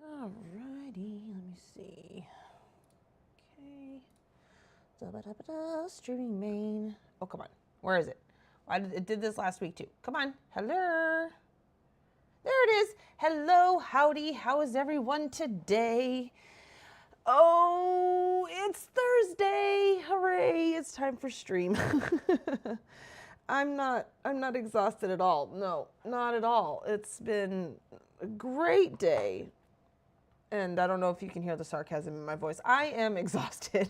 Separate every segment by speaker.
Speaker 1: Alrighty, let me see. Okay. Streaming main. Oh, come on. Where is it? It did this last week too. Come on. Hello. There it is. Hello, howdy. How is everyone today? Oh, it's Thursday. Hooray. It's time for stream. I'm not exhausted at all. No, not at all. It's been a great day. And I don't know if you can hear the sarcasm in my voice. I am exhausted.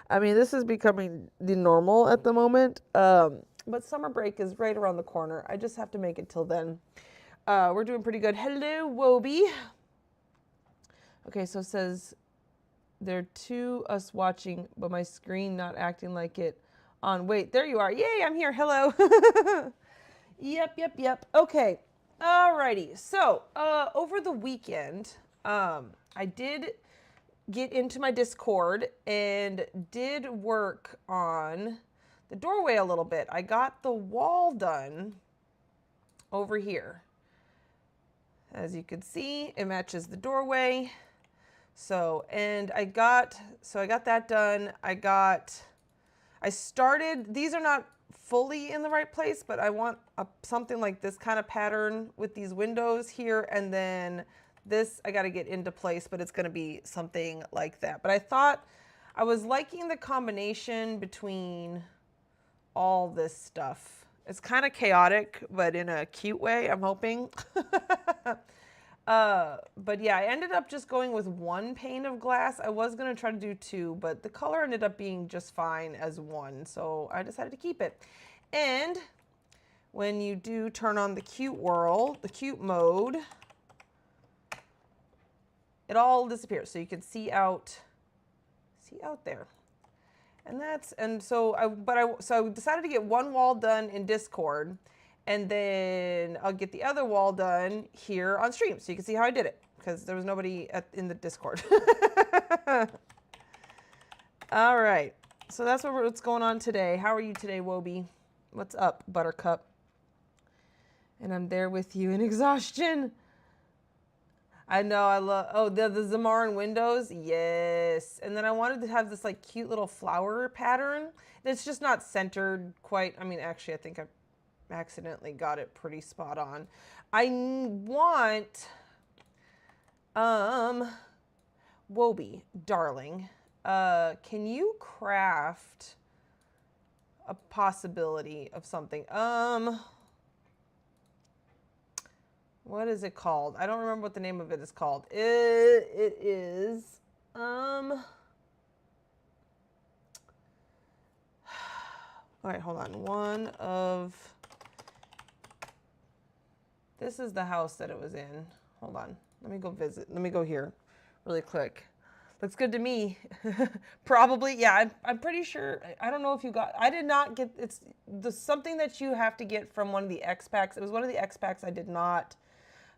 Speaker 1: I mean, this is becoming the normal at the moment. But summer break is right around the corner. I just have to make it till then. We're doing pretty good. Hello, Wobie. Okay, so it says there are two us watching, but my screen not acting like it on. Wait, there you are. Yay, I'm here. Hello. Yep. Okay. Alrighty. So, over the weekend, I did get into my Discord and did work on the doorway a little bit. I got the wall done over here. As you can see, it matches the doorway. So, and I got that done. I started, these are not fully in the right place, but I want something like this kind of pattern with these windows here, and then this I got to get into place, but it's going to be something like that. But I thought I was liking the combination between all this stuff. It's kind of chaotic, but in a cute way, I'm hoping. But yeah, I ended up just going with one pane of glass. I was going to try to do two, but the color ended up being just fine as one. So I decided to keep it. And when you do turn on the cute mode, it all disappears. So you can see out there. And so I decided to get one wall done in Discord. And then I'll get the other wall done here on stream so you can see how I did it, because there was nobody in the Discord. All right. So that's what's going on today. How are you today, Wobie? What's up, Buttercup? And I'm there with you in exhaustion. I know, I love, the Zamarin windows, yes. And then I wanted to have this like cute little flower pattern. It's just not centered quite. I mean, actually, I think I accidentally got it pretty spot on. I want, Wobie, darling, can you craft a possibility of something? What is it called? I don't remember what the name of it is called. It is, all right, hold on. This is the house that it was in. Hold on. Let me go visit. Let me go here really quick. Looks good to me. Probably. Yeah, I'm pretty sure. I don't know if you got. I did not get. It's something that you have to get from one of the X packs. It was one of the X packs I did not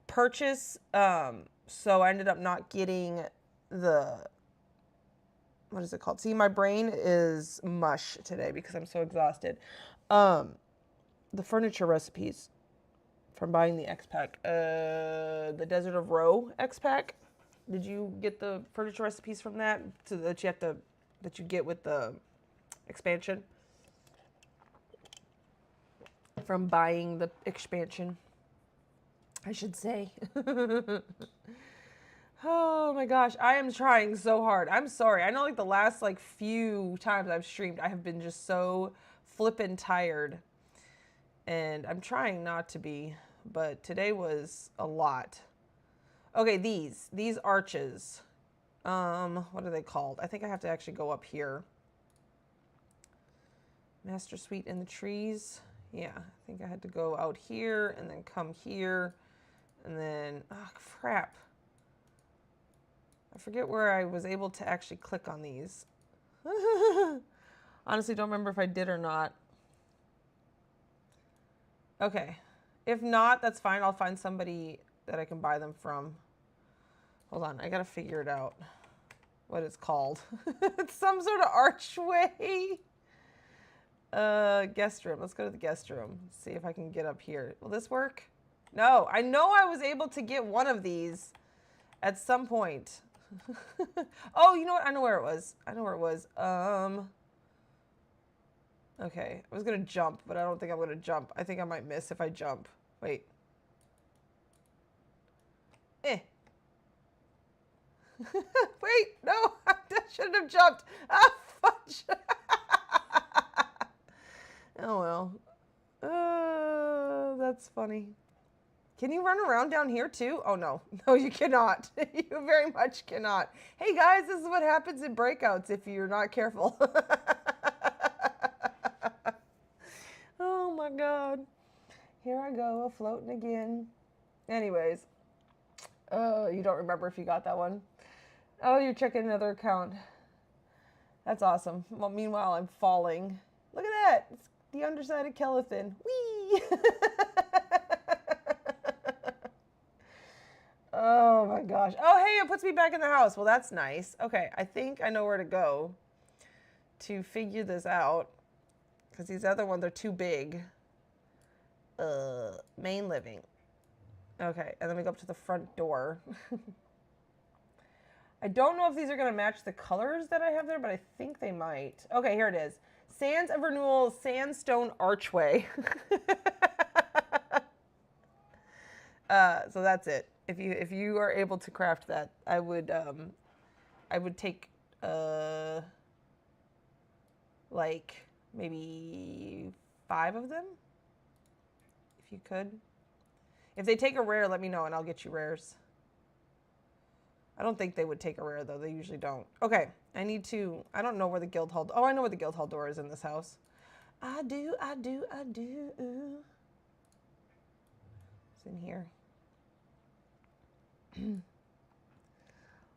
Speaker 1: purchase. So I ended up not getting the. What is it called? See, my brain is mush today because I'm so exhausted. The furniture recipes from buying the X pack, the Desert of Row X pack. Did you get the furniture recipes from that that you get with the expansion? From buying the expansion, I should say. Oh my gosh, I am trying so hard. I'm sorry. I know like the last like few times I've streamed, I have been just so flippin' tired. And I'm trying not to be, but today was a lot. Okay, these arches. What are they called? I think I have to actually go up here. Master Suite in the trees. Yeah, I think I had to go out here and then come here. And then, oh crap. I forget where I was able to actually click on these. Honestly, don't remember if I did or not. Okay. If not, that's fine. I'll find somebody that I can buy them from. Hold on. I got to figure it out. What it's called. It's some sort of archway. Guest room. Let's go to the guest room. See if I can get up here. Will this work? No, I know I was able to get one of these at some point. Oh, you know what? I know where it was. I know where it was. Okay. I was going to jump, but I don't think I'm going to jump. I think I might miss if I jump. Wait. Eh. Wait, no. I shouldn't have jumped. Ah, fudge. Oh, well. That's funny. Can you run around down here too? Oh, no. No, you cannot. You very much cannot. Hey, guys, this is what happens in breakouts if you're not careful. Oh, my God. Here I go, floating again. Anyways. You don't remember if you got that one. Oh, you're checking another account. That's awesome. Well, meanwhile, I'm falling. Look at that. It's the underside of Kellethin. Whee! Oh my gosh. Oh, hey, it puts me back in the house. Well, that's nice. Okay, I think I know where to go to figure this out. Because these other ones are too big. Main living. Okay, and then we go up to the front door. I don't know if these are going to match the colors that I have there, but I think they might. Okay, here it is. Sands of Renewal Sandstone Archway. So that's it. If you are able to craft that, I would take like maybe 5 of them, if you could. If they take a rare, let me know and I'll get you rares. I don't think they would take a rare though. They usually don't. Okay, I don't know where the guild hall. Oh, I know where the guild hall door is in this house. I do. It's in here.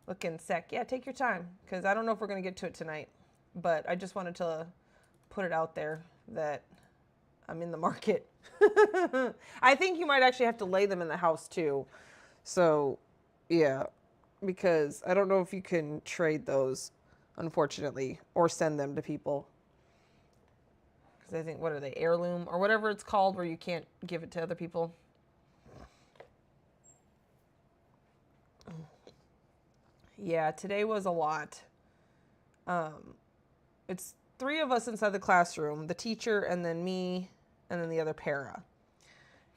Speaker 1: Looking sec. Yeah, take your time, because I don't know if we're going to get to it tonight. But I just wanted to put it out there that I'm in the market. I think you might actually have to lay them in the house too. So, yeah, because I don't know if you can trade those, unfortunately, or send them to people. Because I think, what are they, heirloom or whatever it's called, where you can't give it to other people. Yeah, today was a lot. It's 3 of us inside the classroom, the teacher and then me and then the other para.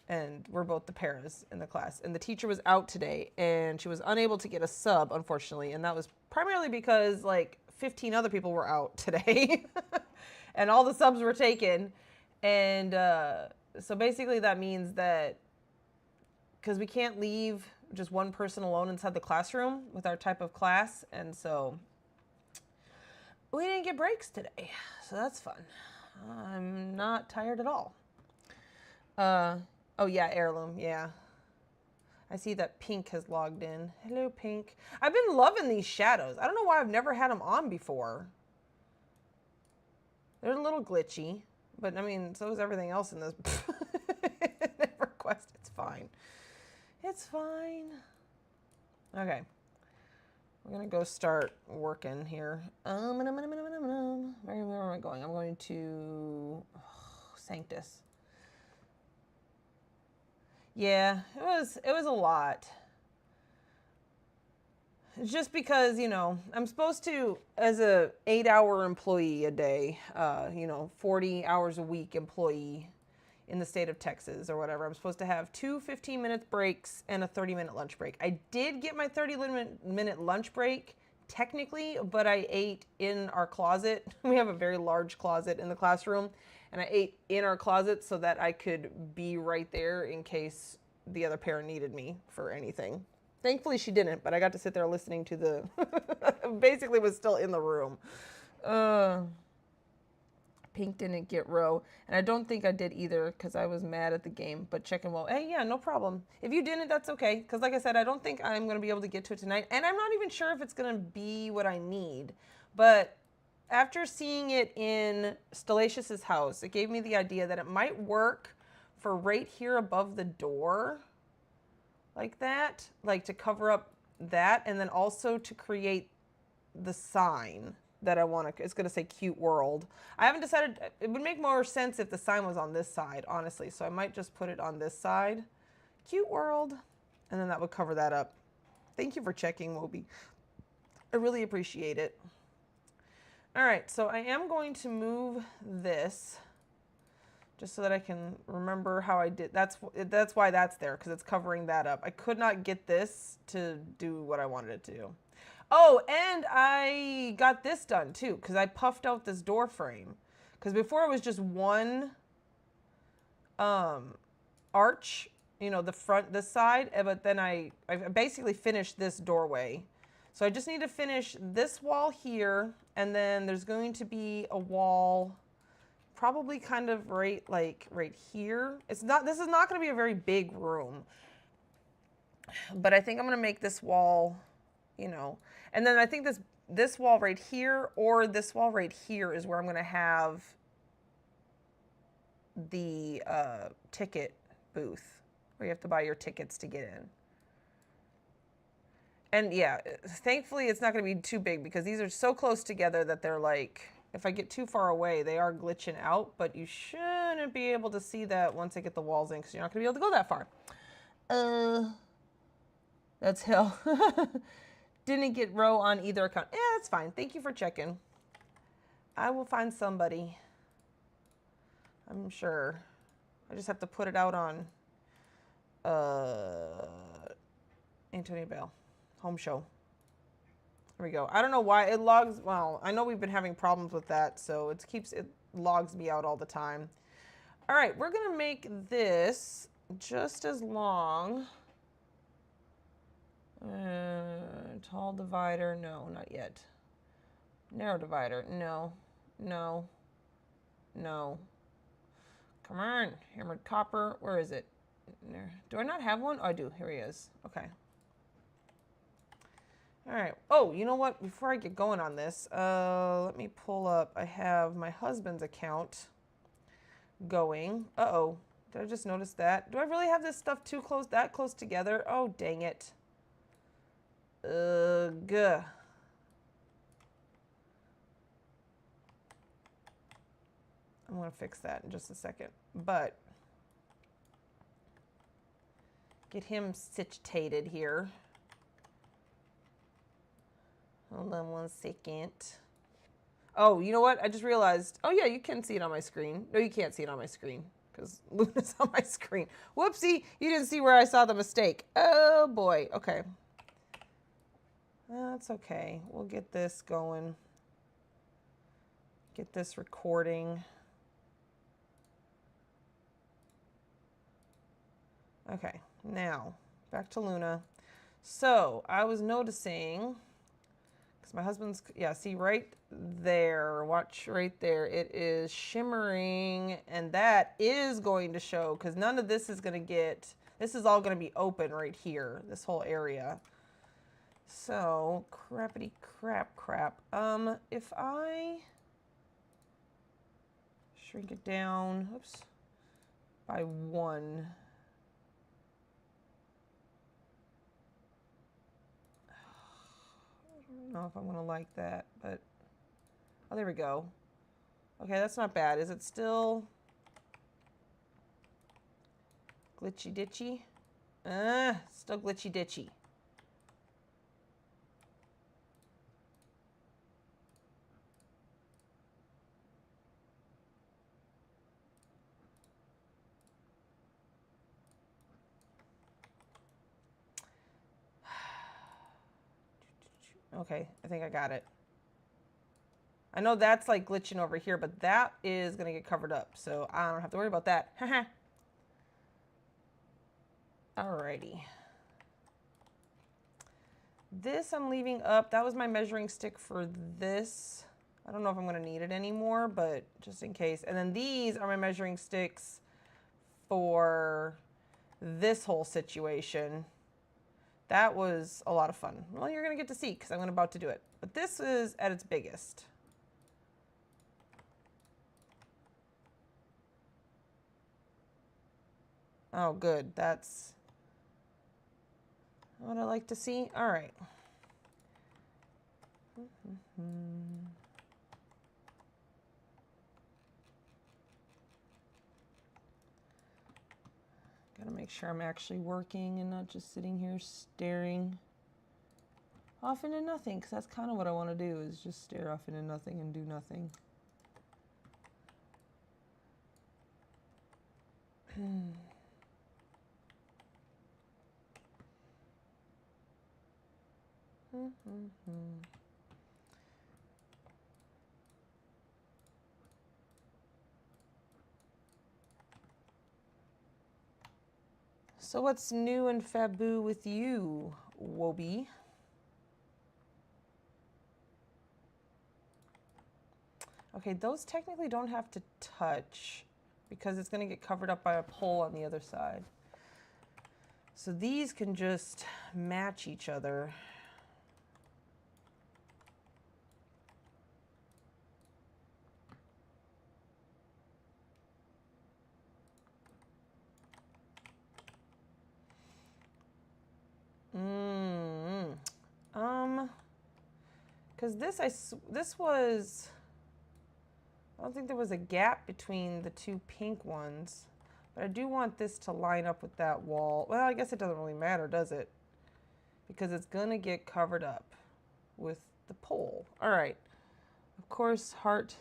Speaker 1: And we're both the paras in the class. And the teacher was out today and she was unable to get a sub, unfortunately. And that was primarily because like 15 other people were out today and all the subs were taken. And so basically that means that because we can't leave just one person alone inside the classroom with our type of class, and so we didn't get breaks today, so that's fun. I'm not tired at all. Oh yeah, heirloom, yeah. I see that Pink has logged in. Hello, Pink. I've been loving these shadows. I don't know why I've never had them on before. They're a little glitchy, but I mean, so is everything else in this request. It's fine. It's fine. Okay. We're going to go start working here. Where am I going? I'm going to Sanctus. Yeah, it was a lot. Just because, you know, I'm supposed to, as a 8-hour employee a day, 40 hours a week employee in the state of Texas or whatever, I'm supposed to have 2 15-minute breaks and a 30-minute lunch break. I did get my 30-minute lunch break technically, but I ate in our closet. We have a very large closet in the classroom, and I ate in our closet so that I could be right there in case the other parent needed me for anything. Thankfully she didn't, but I got to sit there listening to the basically was still in the room. Pink didn't get row, and I don't think I did either because I was mad at the game, but checking well. Hey, yeah, no problem. If you didn't, that's okay, because like I said, I don't think I'm going to be able to get to it tonight, and I'm not even sure if it's going to be what I need, but after seeing it in Stellacious' house, it gave me the idea that it might work for right here above the door, like that, like to cover up that, and then also to create the sign that I want to, it's going to say cute world. I haven't decided, it would make more sense if the sign was on this side, honestly. So I might just put it on this side Cute world. And then that would cover that up. Thank you for checking, Moby. I really appreciate it. All right, so I am going to move this just so that I can remember how I did. That's why that's there, because it's covering that up. I could not get this to do what I wanted it to do. Oh, and I got this done too, because I puffed out this door frame. Because before it was just one arch, you know, the front, this side, but then I basically finished this doorway. So I just need to finish this wall here, and then there's going to be a wall probably kind of right here. This is not going to be a very big room, but I think I'm going to make this wall, you know, and then I think this wall right here or this wall right here is where I'm going to have the ticket booth where you have to buy your tickets to get in. And yeah, thankfully it's not going to be too big because these are so close together that they're like, if I get too far away, they are glitching out, but you shouldn't be able to see that once I get the walls in because you're not going to be able to go that far. That's hell. Didn't get row on either account. Yeah, that's fine. Thank you for checking. I will find somebody. I'm sure. I just have to put it out on Antonio Bell. Home show. There we go. I don't know why it logs. Well, I know we've been having problems with that, so it logs me out all the time. All right, we're gonna make this just as long. Tall divider, no, not yet. Narrow divider, no, no, no. Come on, hammered copper. Where is it? Do I not have one? Oh, I do. Here he is. Okay. All right. Oh, you know what? Before I get going on this, let me pull up. I have my husband's account going. Uh-oh. Did I just notice that? Do I really have this stuff that close together? Oh, dang it. Ugh. I'm going to fix that in just a second. But get him situated here. Hold on one second. Oh, you know what? I just realized. Oh, yeah, you can see it on my screen. No, you can't see it on my screen because Luna's on my screen. Whoopsie. You didn't see where I saw the mistake. Oh, boy. Okay. That's okay. We'll get this going. Get this recording. Okay. Now, back to Luna. So, I was noticing... my husband's, yeah, see right there, watch right there. It is shimmering, and that is going to show, because none of this is going to get, this is all going to be open right here, this whole area. So, crappity crap. If I shrink it down, oops, by 1. I don't know if I'm going to like that, but... oh, there we go. Okay, that's not bad. Is it still... glitchy-ditchy? Still glitchy-ditchy. Okay, I think I got it. I know that's like glitching over here, but that is going to get covered up, so I don't have to worry about that. Alrighty. This I'm leaving up. That was my measuring stick for this. I don't know if I'm going to need it anymore, but just in case. And then these are my measuring sticks for this whole situation. That was a lot of fun. Well, you're going to get to see because I'm about to do it. But this is at its biggest. Oh, good. That's what I like to see. All right. Gotta make sure I'm actually working and not just sitting here staring off into nothing, because that's kind of what I want to do, is just stare off into nothing and do nothing. So what's new and faboo with you, Wobie? Okay, those technically don't have to touch because it's going to get covered up by a pole on the other side. So these can just match each other. Because this was, I don't think there was a gap between the two pink ones, but I do want this to line up with that wall. Well, I guess it doesn't really matter, does it? Because it's gonna get covered up with the pole. All right, of course, heart,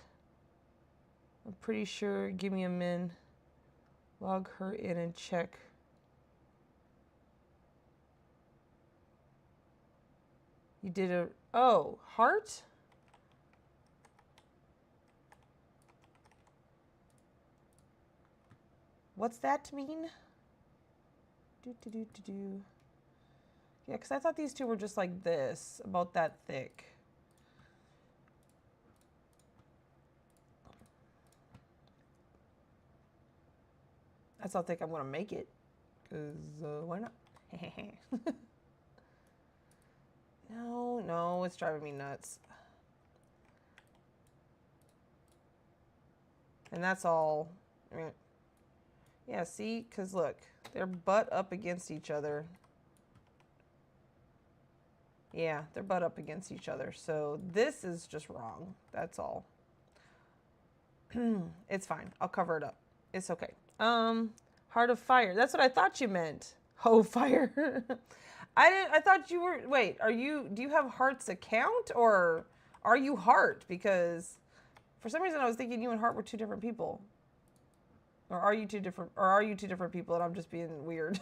Speaker 1: I'm pretty sure, give me a min, log her in and check. You did a, oh, heart? What's that mean? Yeah, because I thought these two were just like this, about that thick. That's how thick I'm going to make it, because why not? No, it's driving me nuts. And that's all, I mean, yeah, see, because look, they're butt up against each other. Yeah, they're butt up against each other. So this is just wrong. That's all. It's fine. I'll cover it up. It's okay. Heart of Fire. That's what I thought you meant. Ho Fire. I thought you were, wait, do you have Heart's account, or are you Heart? Because for some reason I was thinking you and Heart were two different people. Or are you two different people and I'm just being weird?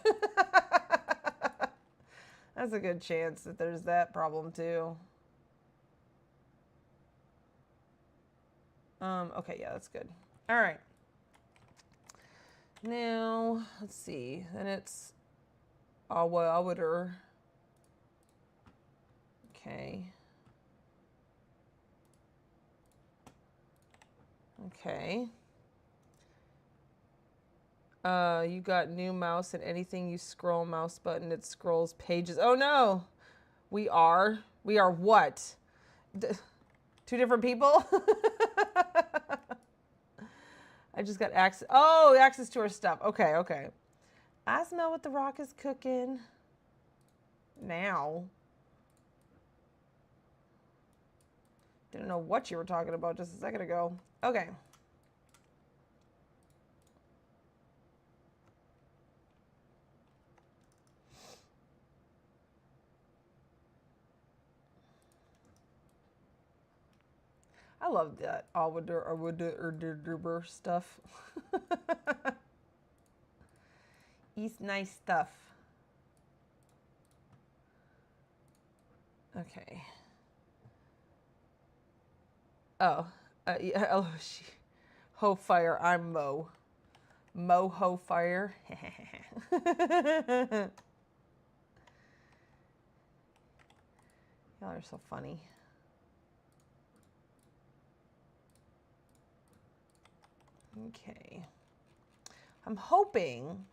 Speaker 1: That's a good chance that there's that problem too. Okay, yeah, that's good. All right. Now, let's see. Then it's Awader. Okay. Okay. You got new mouse, and anything you scroll mouse button, it scrolls pages. Oh no! We are what? Two different people? I just got access. Oh, access to her stuff. Okay, okay. I smell what the rock is cooking. Now. Didn't know what you were talking about just a second ago. Okay. I love that Awuder stuff. East nice stuff. Okay. Oh, yeah, oh, Ho Fire, I'm Mo. Mo Ho Fire. Y'all are so funny. Okay. I'm hoping,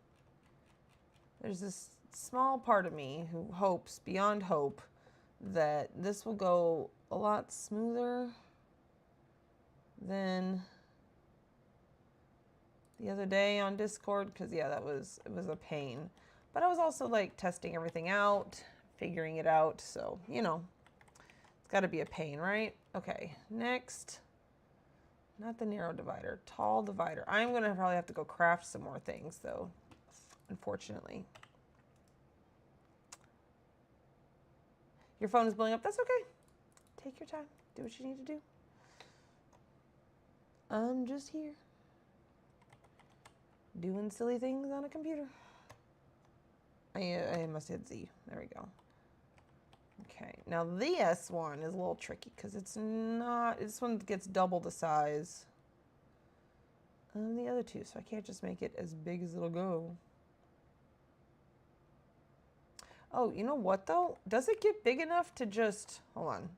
Speaker 1: there's this small part of me who hopes, beyond hope, that this will go a lot smoother than the other day on Discord, because yeah, it was a pain. But I was also like testing everything out, figuring it out, so you know, it's got to be a pain, right? Okay, next, not the narrow divider, tall divider. I'm gonna probably have to go craft some more things though. unfortunately. Your phone is blowing up. That's okay. Take your time. Do what you need to do. I'm just here doing silly things on a computer. I must hit Z. There we go. Okay, now this one is a little tricky because it's not, this one gets double the size of the other two, so I can't just make it as big as it'll go. Oh, you know what though? Does it get big enough to just, hold on.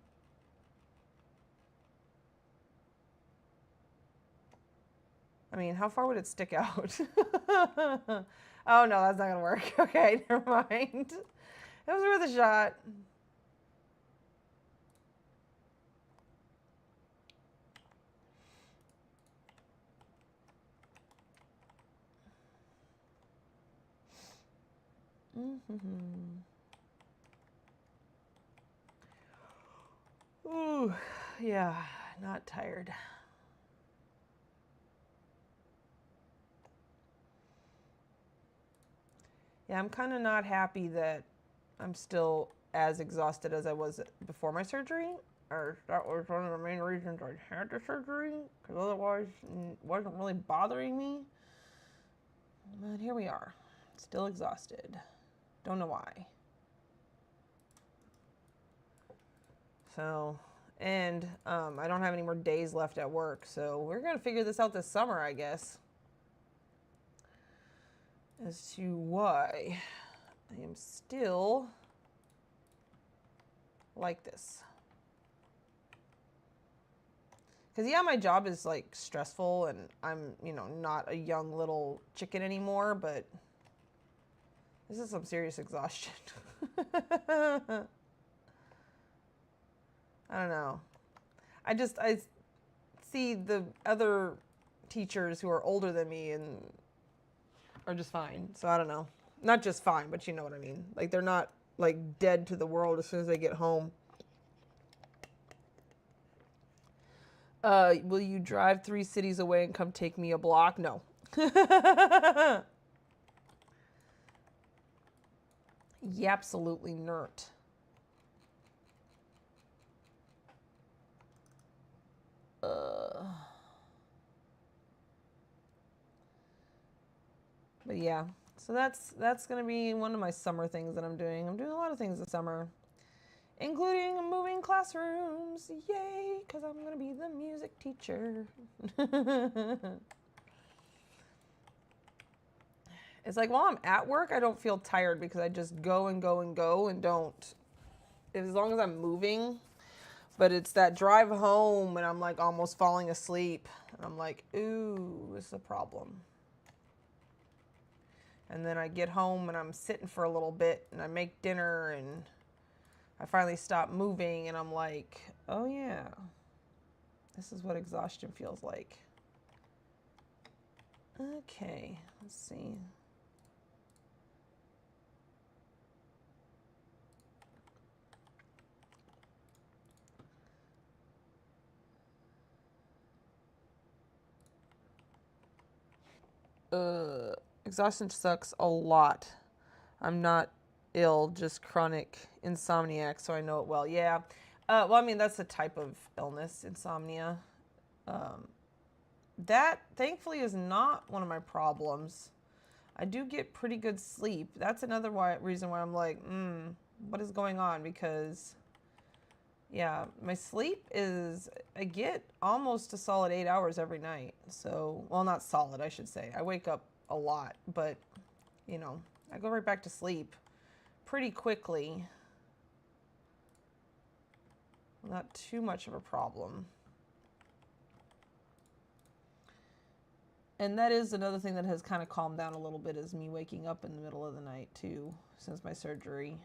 Speaker 1: I mean, how far would it stick out? Oh no, that's not gonna work. Okay, never mind. It was worth a shot. Ooh, yeah, not tired. Yeah, I'm kind of not happy that I'm still as exhausted as I was before my surgery. Or that was one of the main reasons I had the surgery, because otherwise it wasn't really bothering me. But here we are, still exhausted. Don't know why. So, and I don't have any more days left at work, so we're gonna figure this out this summer, I guess, as to why I am still like this. Because yeah, my job is like stressful and I'm, you know, not a young little chicken anymore, but this is some serious exhaustion. I don't know. I see the other teachers who are older than me and are just fine. So I don't know. Not just fine, but you know what I mean. Like they're not like dead to the world as soon as they get home. Will you drive 3 cities away and come take me a block? No. Yeah, absolutely not. But yeah, so that's gonna be one of my summer things that I'm doing. I'm doing a lot of things this summer, including moving classrooms. Yay, because I'm gonna be the music teacher. It's like while I'm at work, I don't feel tired because I just go and go and go and don't, as long as I'm moving. But it's that drive home and I'm like almost falling asleep. And I'm like, ooh, this is a problem. And then I get home and I'm sitting for a little bit and I make dinner and I finally stop moving and I'm like, oh yeah, this is what exhaustion feels like. Okay, let's see. Exhaustion sucks a lot. I'm not ill, just chronic insomniac, so I know it well. Yeah. Well, I mean, that's a type of illness, insomnia. That, thankfully, is not one of my problems. I do get pretty good sleep. That's another reason why I'm like, what is going on? Because, yeah, my sleep is, I get almost a solid 8 hours every night. So, well, not solid, I should say. I wake up a lot, but, you know, I go right back to sleep pretty quickly. Not too much of a problem. And that is another thing that has kind of calmed down a little bit, is me waking up in the middle of the night too, since my surgery.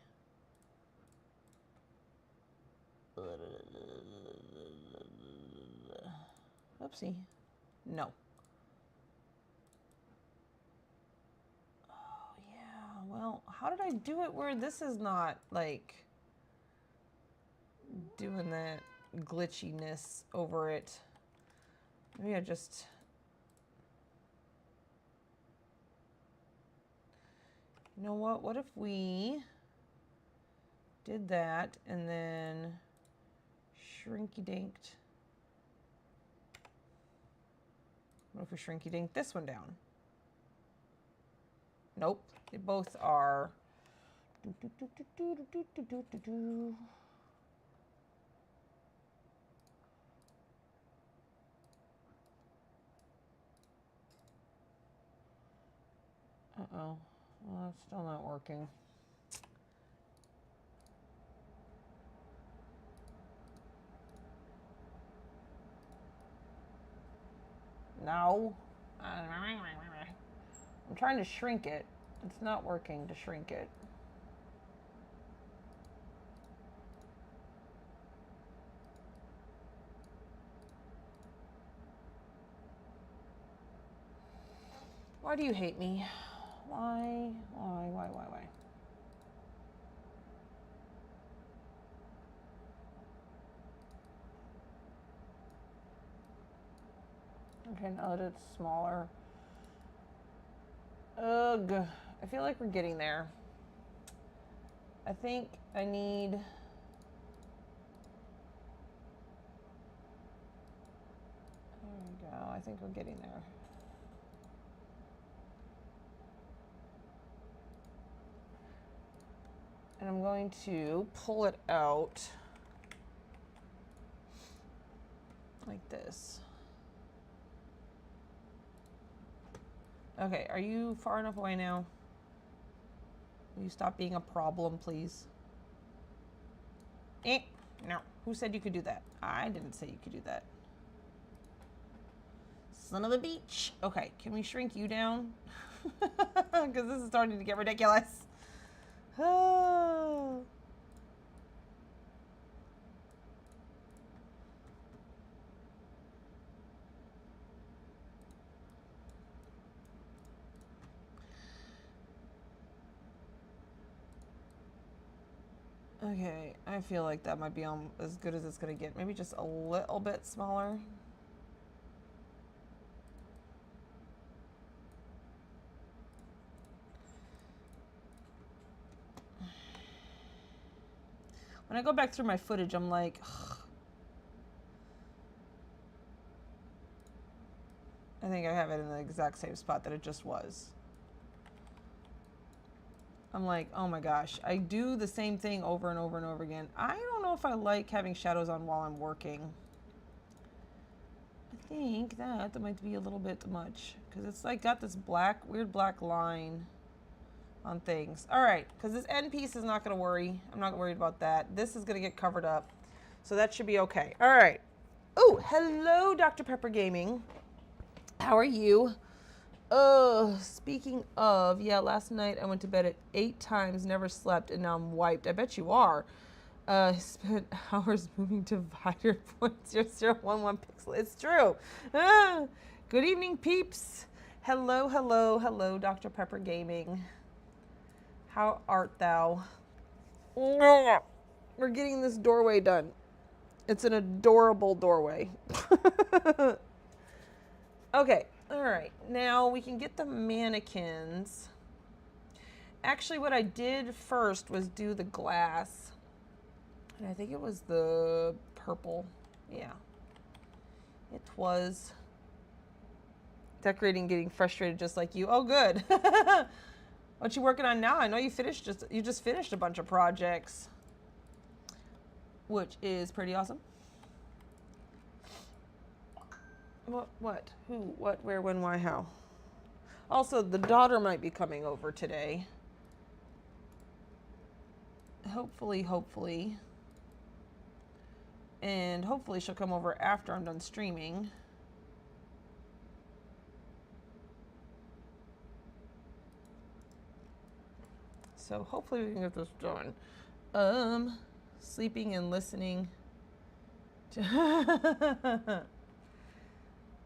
Speaker 1: Oopsie. No. Oh yeah, well, how did I do it where this is not like doing that glitchiness over it? Maybe I just... You know what? What if we did that and then shrinky-dinked? What if we shrinky-dink this one down? Nope. They both are. Uh-oh. Well, it's still not working. No. I'm trying to shrink it. It's not working to shrink it. Why do you hate me? Why? Okay, now that it's smaller. Ugh. I feel like we're getting there. I think I need... There we go. I think we're getting there. And I'm going to pull it out like this. Okay, are you far enough away now? Will you stop being a problem, please? No. Who said you could do that? I didn't say you could do that. Son of a beach. Okay, can we shrink you down? Because this is starting to get ridiculous. Oh. Okay, I feel like that might be as good as it's going to get. Maybe just a little bit smaller. When I go back through my footage, I'm like, ugh. I think I have it in the exact same spot that it just was. I'm like, oh my gosh, I do the same thing over and over and over again. I don't know if I like having shadows on while I'm working. I think that might be a little bit much because it's like got this weird black line on things. All right, because this end piece is not going to worry. I'm not worried about that. This is going to get covered up, so that should be okay. All right. Oh, hello, Dr. Pepper Gaming. How are you? Speaking of, yeah, last night I went to bed at 8 times, never slept, and now I'm wiped. I bet you are. Spent hours moving divider 0.0011 pixel. It's true. Good evening, peeps. Hello, Dr. Pepper Gaming. How art thou? We're getting this doorway done. It's an adorable doorway. Okay, all right. Now we can get the mannequins. Actually, what I did first was do the glass. And I think it was the purple. Yeah. It was. Decorating, getting frustrated just like you. Oh, good. What you working on now? I know you just finished a bunch of projects, which is pretty awesome. What? Who? What? Where? When? Why? How? Also, the daughter might be coming over today. Hopefully. And hopefully she'll come over after I'm done streaming. So hopefully we can get this done. Sleeping and listening.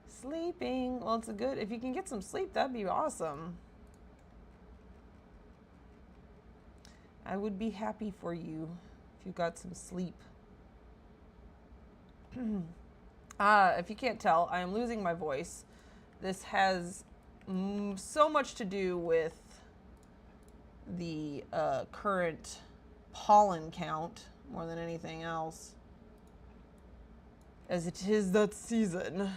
Speaker 1: Sleeping. Well, it's good. If you can get some sleep, that'd be awesome. I would be happy for you if you got some sleep. If you can't tell, I am losing my voice. This has so much to do with the current pollen count more than anything else, as it is that season.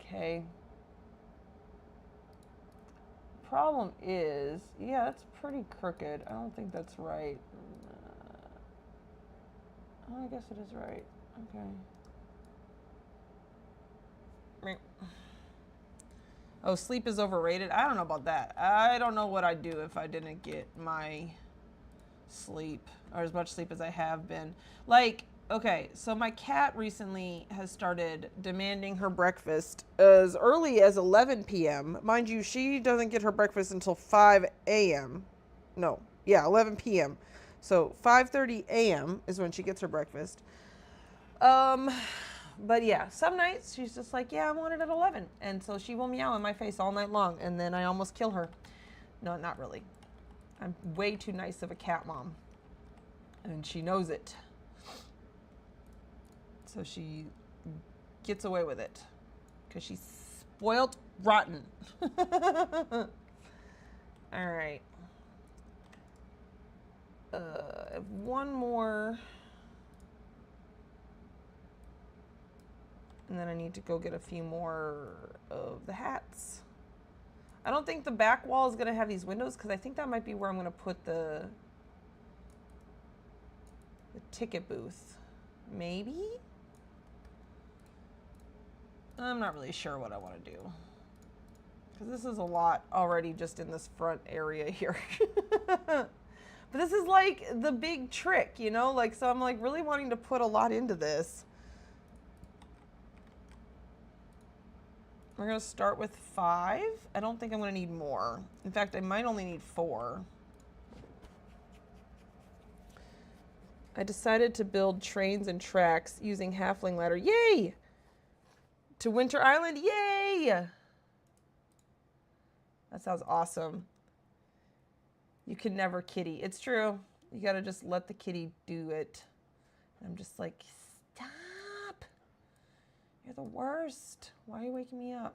Speaker 1: Okay. Problem is, yeah, that's pretty crooked. I don't think that's right. Oh, I guess it is right. Okay. Oh, sleep is overrated? I don't know about that. I don't know what I'd do if I didn't get my sleep, or as much sleep as I have been. Like, okay, so my cat recently has started demanding her breakfast as early as 11 p.m. Mind you, she doesn't get her breakfast until 5 a.m. No, yeah, 11 p.m. So 5:30 a.m. is when she gets her breakfast. But yeah, some nights she's just like, yeah, I want it at 11. And so she will meow in my face all night long, and then I almost kill her. No, not really. I'm way too nice of a cat mom. And she knows it. So she gets away with it. Because she's spoiled rotten. All right. I have one more. And then I need to go get a few more of the hats. I don't think the back wall is going to have these windows, because I think that might be where I'm going to put the ticket booth. Maybe? I'm not really sure what I want to do, because this is a lot already just in this front area here. But this is like the big trick, you know? Like, so I'm like really wanting to put a lot into this. We're going to start with 5. I don't think I'm going to need more. In fact, I might only need 4. I decided to build trains and tracks using halfling ladder. Yay! To Winter Island. Yay! That sounds awesome. You can never kitty. It's true. You got to just let the kitty do it. I'm just like, stop. You're the worst. Why are you waking me up?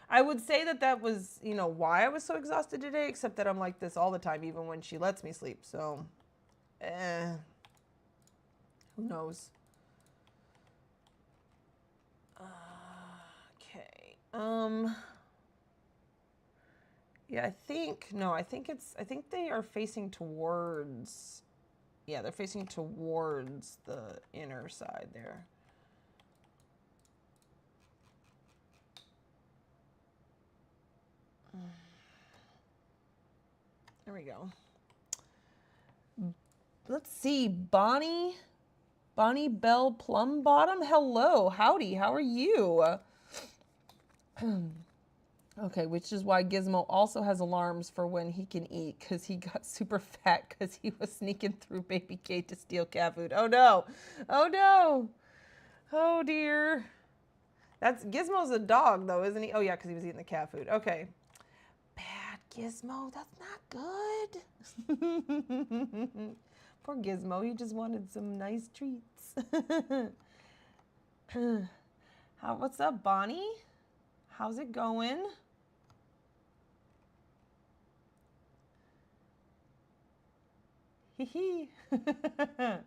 Speaker 1: I would say that that was, you know, why I was so exhausted today, except that I'm like this all the time, even when she lets me sleep. So, who knows? Okay. Yeah, I think they are facing towards, yeah, they're facing towards the inner side there. There we go. Let's see, Bonnie Bell Plumbottom. Hello, howdy, how are you? Okay, which is why Gizmo also has alarms for when he can eat, because he got super fat because he was sneaking through Baby Kate to steal cat food. Oh no, oh no, oh dear. That's Gizmo's a dog though, isn't he? Oh yeah, because he was eating the cat food. Okay. Bad Gizmo, that's not good. Poor Gizmo, he just wanted some nice treats. What's up, Bonnie? How's it going? Hee. It's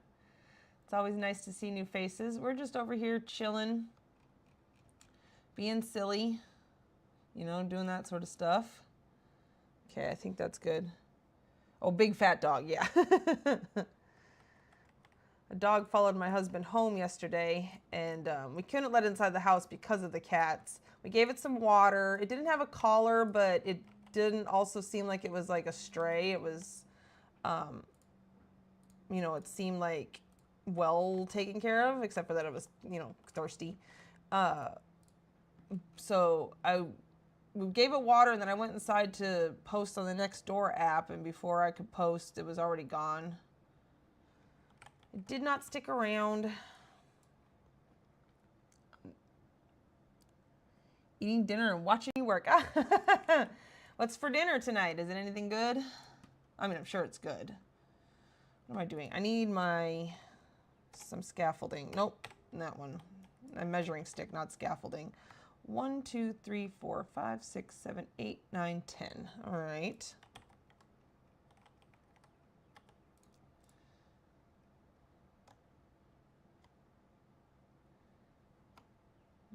Speaker 1: always nice to see new faces. We're just over here chilling, being silly, you know, doing that sort of stuff. Okay, I think that's good. Oh, big fat dog, yeah. A dog followed my husband home yesterday, and we couldn't let it inside the house because of the cats. We gave it some water. It didn't have a collar, but it didn't also seem like it was like a stray. It was, you know, it seemed like well taken care of, except for that it was, you know, thirsty. So we gave it water, and then I went inside to post on the Nextdoor app, and before I could post, it was already gone. It did not stick around. Eating dinner and watching you work. What's for dinner tonight? Is it anything good? I mean, I'm sure it's good. What am I doing? I need my some scaffolding. Nope, that one. A measuring stick, not scaffolding. 1, 2, 3, 4, 5, 6, 7, 8, 9, 10. All right.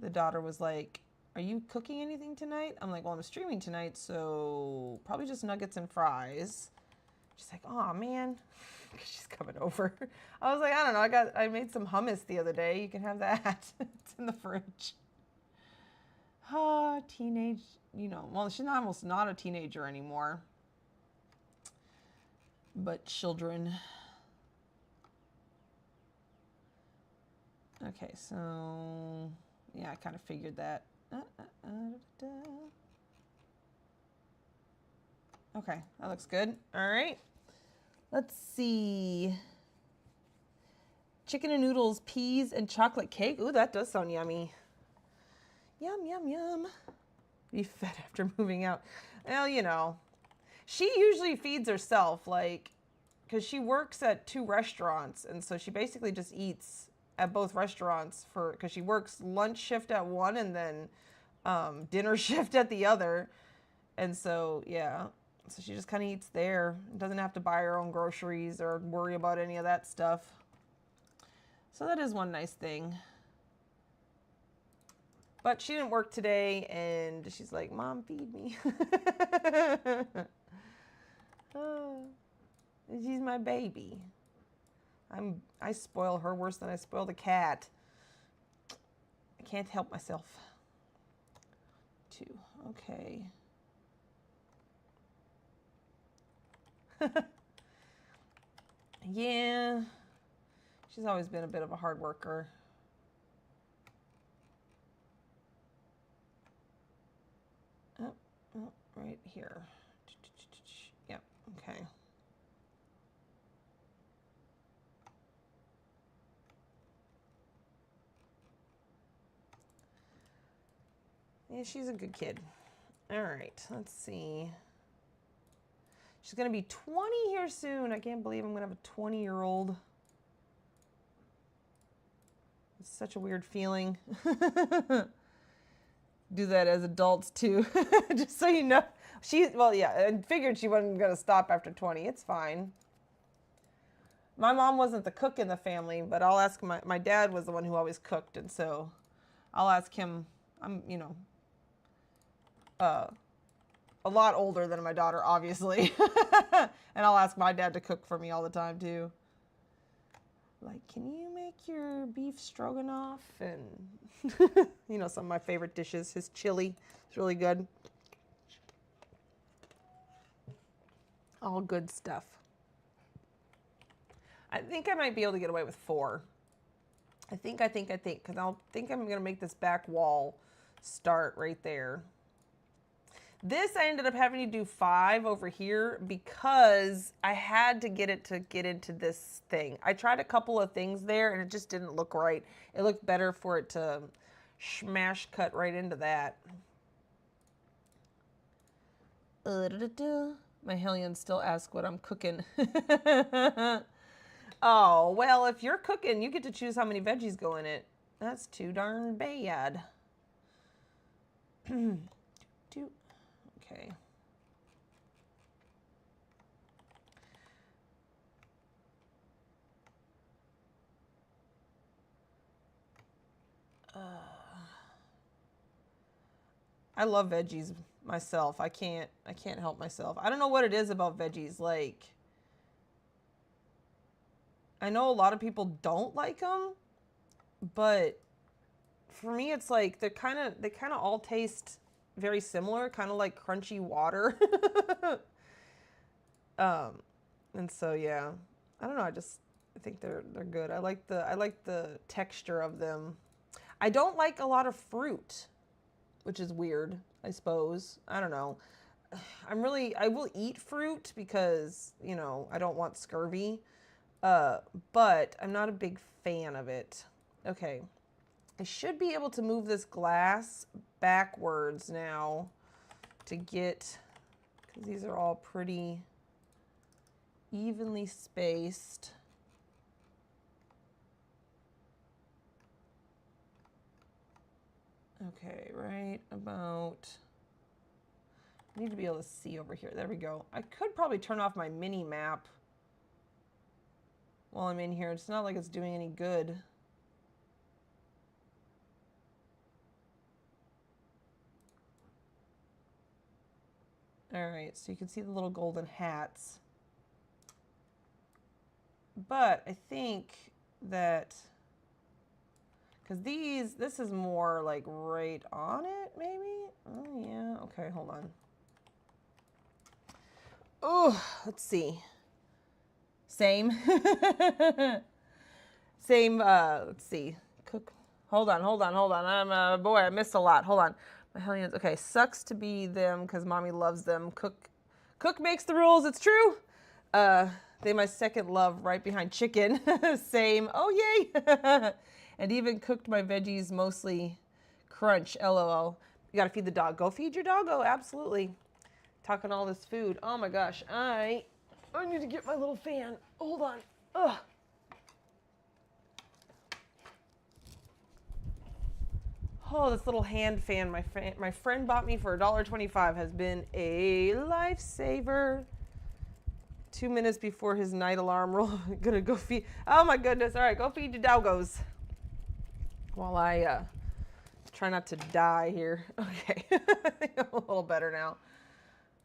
Speaker 1: The daughter was like, "Are you cooking anything tonight?" I'm like, "Well, I'm streaming tonight, so probably just nuggets and fries." She's like, "Oh man," she's coming over. I was like, "I don't know. I made some hummus the other day. You can have that. It's in the fridge." Teenage, you know. Well, she's almost not a teenager anymore. But children. Okay, so yeah, I kind of figured that. Okay, that looks good. All right. Let's see. Chicken and noodles, peas, and chocolate cake. Ooh, that does sound yummy. Yum, yum, yum. Be fed after moving out. Well, you know, she usually feeds herself, like, because she works at 2 restaurants, and so she basically just eats at both restaurants because she works lunch shift at one and then dinner shift at the other. And so, yeah, so she just kind of eats there. Doesn't have to buy her own groceries or worry about any of that stuff. So that is one nice thing. But she didn't work today, and she's like, "Mom, feed me." Oh, she's my baby. I spoil her worse than I spoil the cat. I can't help myself. 2. Okay. Yeah. She's always been a bit of a hard worker. Oh, right here. Yep, okay. Yeah, she's a good kid. All right, let's see. She's going to be 20 here soon. I can't believe I'm going to have a 20-year-old. It's such a weird feeling. Do that as adults too, just so you know. Well, yeah, I figured she wasn't going to stop after 20. It's fine. My mom wasn't the cook in the family, but I'll ask my dad was the one who always cooked, and so I'll ask him. I'm, you know, a lot older than my daughter, obviously. And I'll ask my dad to cook for me all the time too. Like, "Can you make your beef stroganoff?" And you know, some of my favorite dishes. His chili is really good. All good stuff. I think I might be able to get away with 4. I think, because I'll think I'm going to make this back wall start right there. This I ended up having to do 5 over here because I had to get it to get into this thing. I tried a couple of things there and it just didn't look right. It looked better for it to smash cut right into that. My hellions still ask what I'm cooking. Oh, well, if you're cooking, you get to choose how many veggies go in it. That's too darn bad. 2. Okay. I love veggies myself. I can't help myself. I don't know what it is about veggies. Like, I know a lot of people don't like them, but for me, it's like they kind of all taste very similar, kind of like crunchy water. And so yeah, I don't know. I think they're good. I like the texture of them. I don't like a lot of fruit, which is weird, I suppose. I don't know. I will eat fruit because, you know, I don't want scurvy. But I'm not a big fan of it. Okay. I should be able to move this glass backwards now to get, because these are all pretty evenly spaced. Okay, right about, I need to be able to see over here. There we go. I could probably turn off my mini map while I'm in here. It's not like it's doing any good. All right, so you can see the little golden hats. But I think that, because this is more like right on it, maybe? Oh, yeah. Okay, hold on. Oh, let's see. Same. Same, let's see. Cook. Hold on. I'm, boy, I missed a lot. Hold on. My hellions. Okay, sucks to be them because mommy loves them. Cook makes the rules. It's true. They my second love right behind chicken. Same. Oh, yay. And even cooked my veggies mostly crunch. LOL. You got to feed the dog. Go feed your doggo. Absolutely. Talking all this food. Oh, my gosh. I need to get my little fan. Hold on. Ugh. Oh, this little hand fan my friend bought me for $1.25 has been a lifesaver. 2 minutes before his night alarm roll. Gonna go feed. Oh my goodness. All right, go feed your doggos. While I try not to die here. Okay. I think I'm a little better now.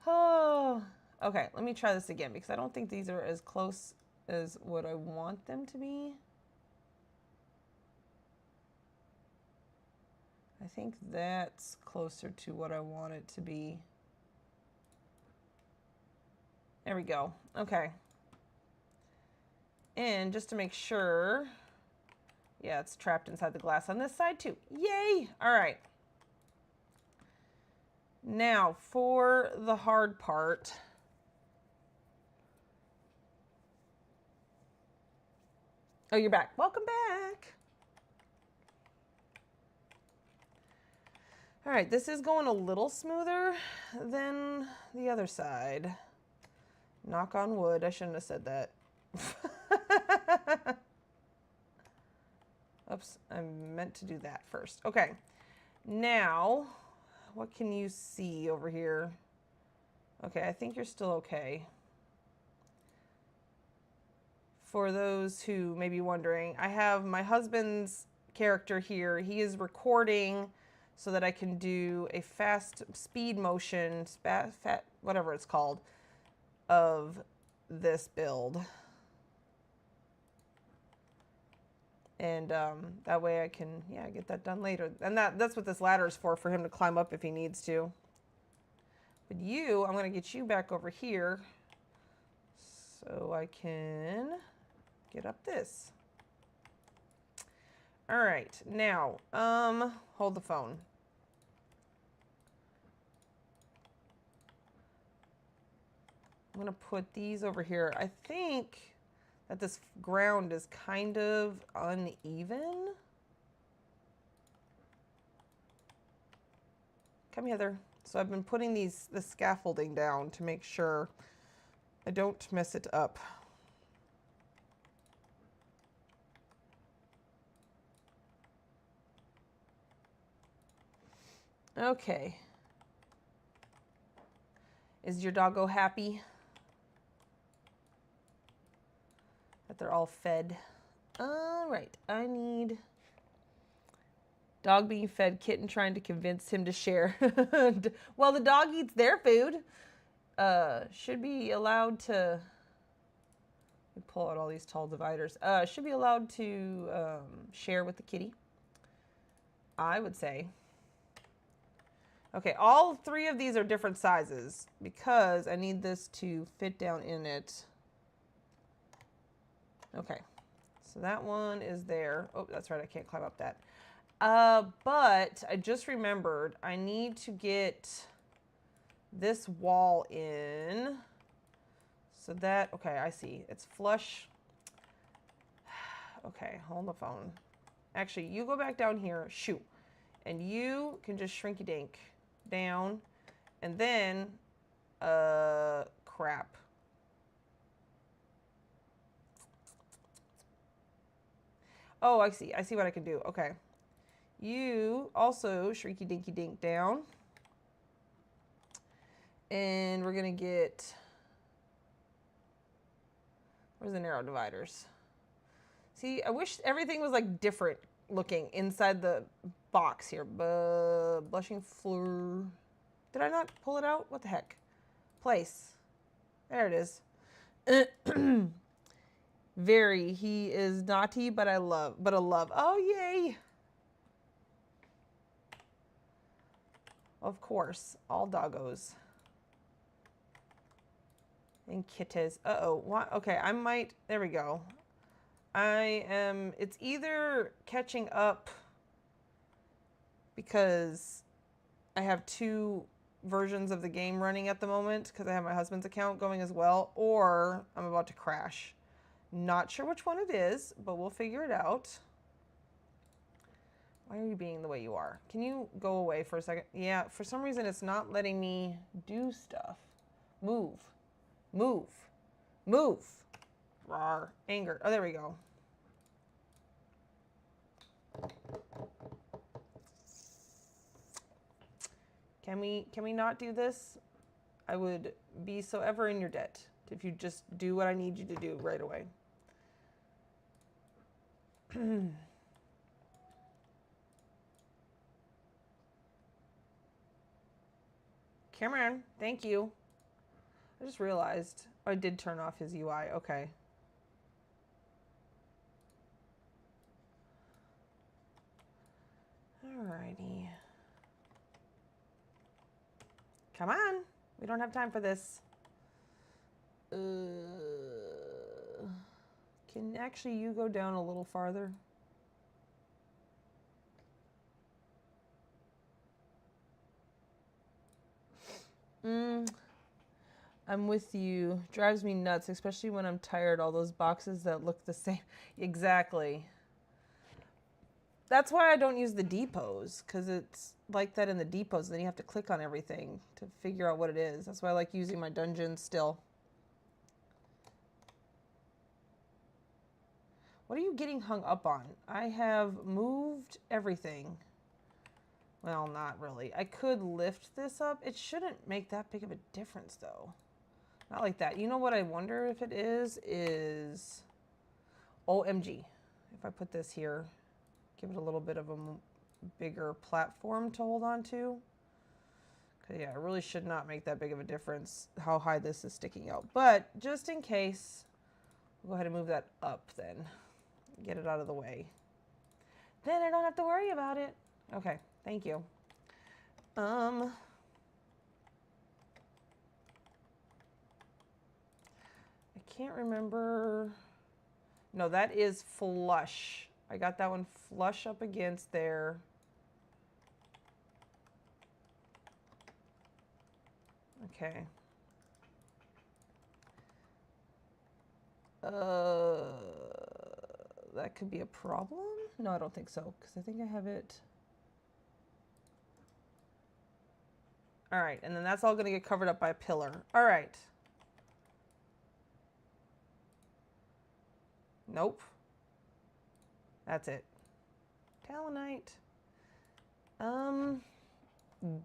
Speaker 1: Oh. Okay, let me try this again because I don't think these are as close as what I want them to be. I think that's closer to what I want it to be. There we go. Okay. And just to make sure, yeah, it's trapped inside the glass on this side too. Yay! All right. Now for the hard part. Oh, you're back. Welcome back. All right, this is going a little smoother than the other side. Knock on wood. I shouldn't have said that. Oops, I meant to do that first. Okay, now, what can you see over here? Okay, I think you're still okay. For those who may be wondering, I have my husband's character here. He is recording so that I can do a fast speed motion, whatever it's called, of this build. And that way I can, yeah, get that done later. And that's what this ladder is for him to climb up if he needs to. But I'm going to get you back over here so I can get up this. All right, now, hold the phone. I'm going to put these over here. I think that this ground is kind of uneven. Come hither. So I've been putting the scaffolding down to make sure I don't mess it up. Okay. Is your doggo happy that they're all fed? All right, I need dog being fed, kitten trying to convince him to share. Well, the dog eats their food. Should be allowed to, let me pull out all these tall dividers. Should be allowed to share with the kitty, I would say. Okay, all three of these are different sizes because I need this to fit down in it. Okay, so that one is there. Oh, that's right, I can't climb up that. But I just remembered I need to get this wall in. So that, okay, I see. It's flush. Okay, hold the phone. Actually, you go back down here. Shoot. And you can just shrinky dink down. And then, crap. Oh, I see. I see what I can do. Okay. you also shrinky dinky dink down. And we're going to get, where's the narrow dividers? See, I wish everything was like different looking inside the box here. Blushing Fleur. Did I not pull it out? What the heck? Place. There it is. Very. He is naughty, but a love. Oh, yay. Of course. All doggos. And kitties. Uh-oh. What? Okay, I might. There we go. It's either catching up because I have two versions of the game running at the moment because I have my husband's account going as well, or I'm about to crash. Not sure which one it is, but we'll figure it out. Why are you being the way you are? Can you go away for a second? Yeah, for some reason it's not letting me do stuff. Move. Move. Move. Rawr. Anger. Oh, there we go. Can we not do this? I would be so ever in your debt if you just do what I need you to do right away. Cameron, thank you. I just realized I did turn off his UI. Okay. Alrighty. Come on. We don't have time for this. Can actually you go down a little farther? I'm with you. Drives me nuts, especially when I'm tired. All those boxes that look the same. Exactly. That's why I don't use the depots, because it's like that in the depots. Then you have to click on everything to figure out what it is. That's why I like using my dungeons still. What are you getting hung up on? I have moved everything. Well, not really. I could lift this up. It shouldn't make that big of a difference, though. Not like that. You know what I wonder if it is OMG. If I put this here, give it a little bit of a bigger platform to hold on to. Okay, yeah, it really should not make that big of a difference how high this is sticking out. But just in case, we'll go ahead and move that up then. Get it out of the way. Then I don't have to worry about it. Okay, thank you. I can't remember. No, that is flush. I got that one flush up against there. Okay. That could be a problem? No, I don't think so, because I think I have it. All right, and then that's all going to get covered up by a pillar. All right. Nope. That's it. Talonite.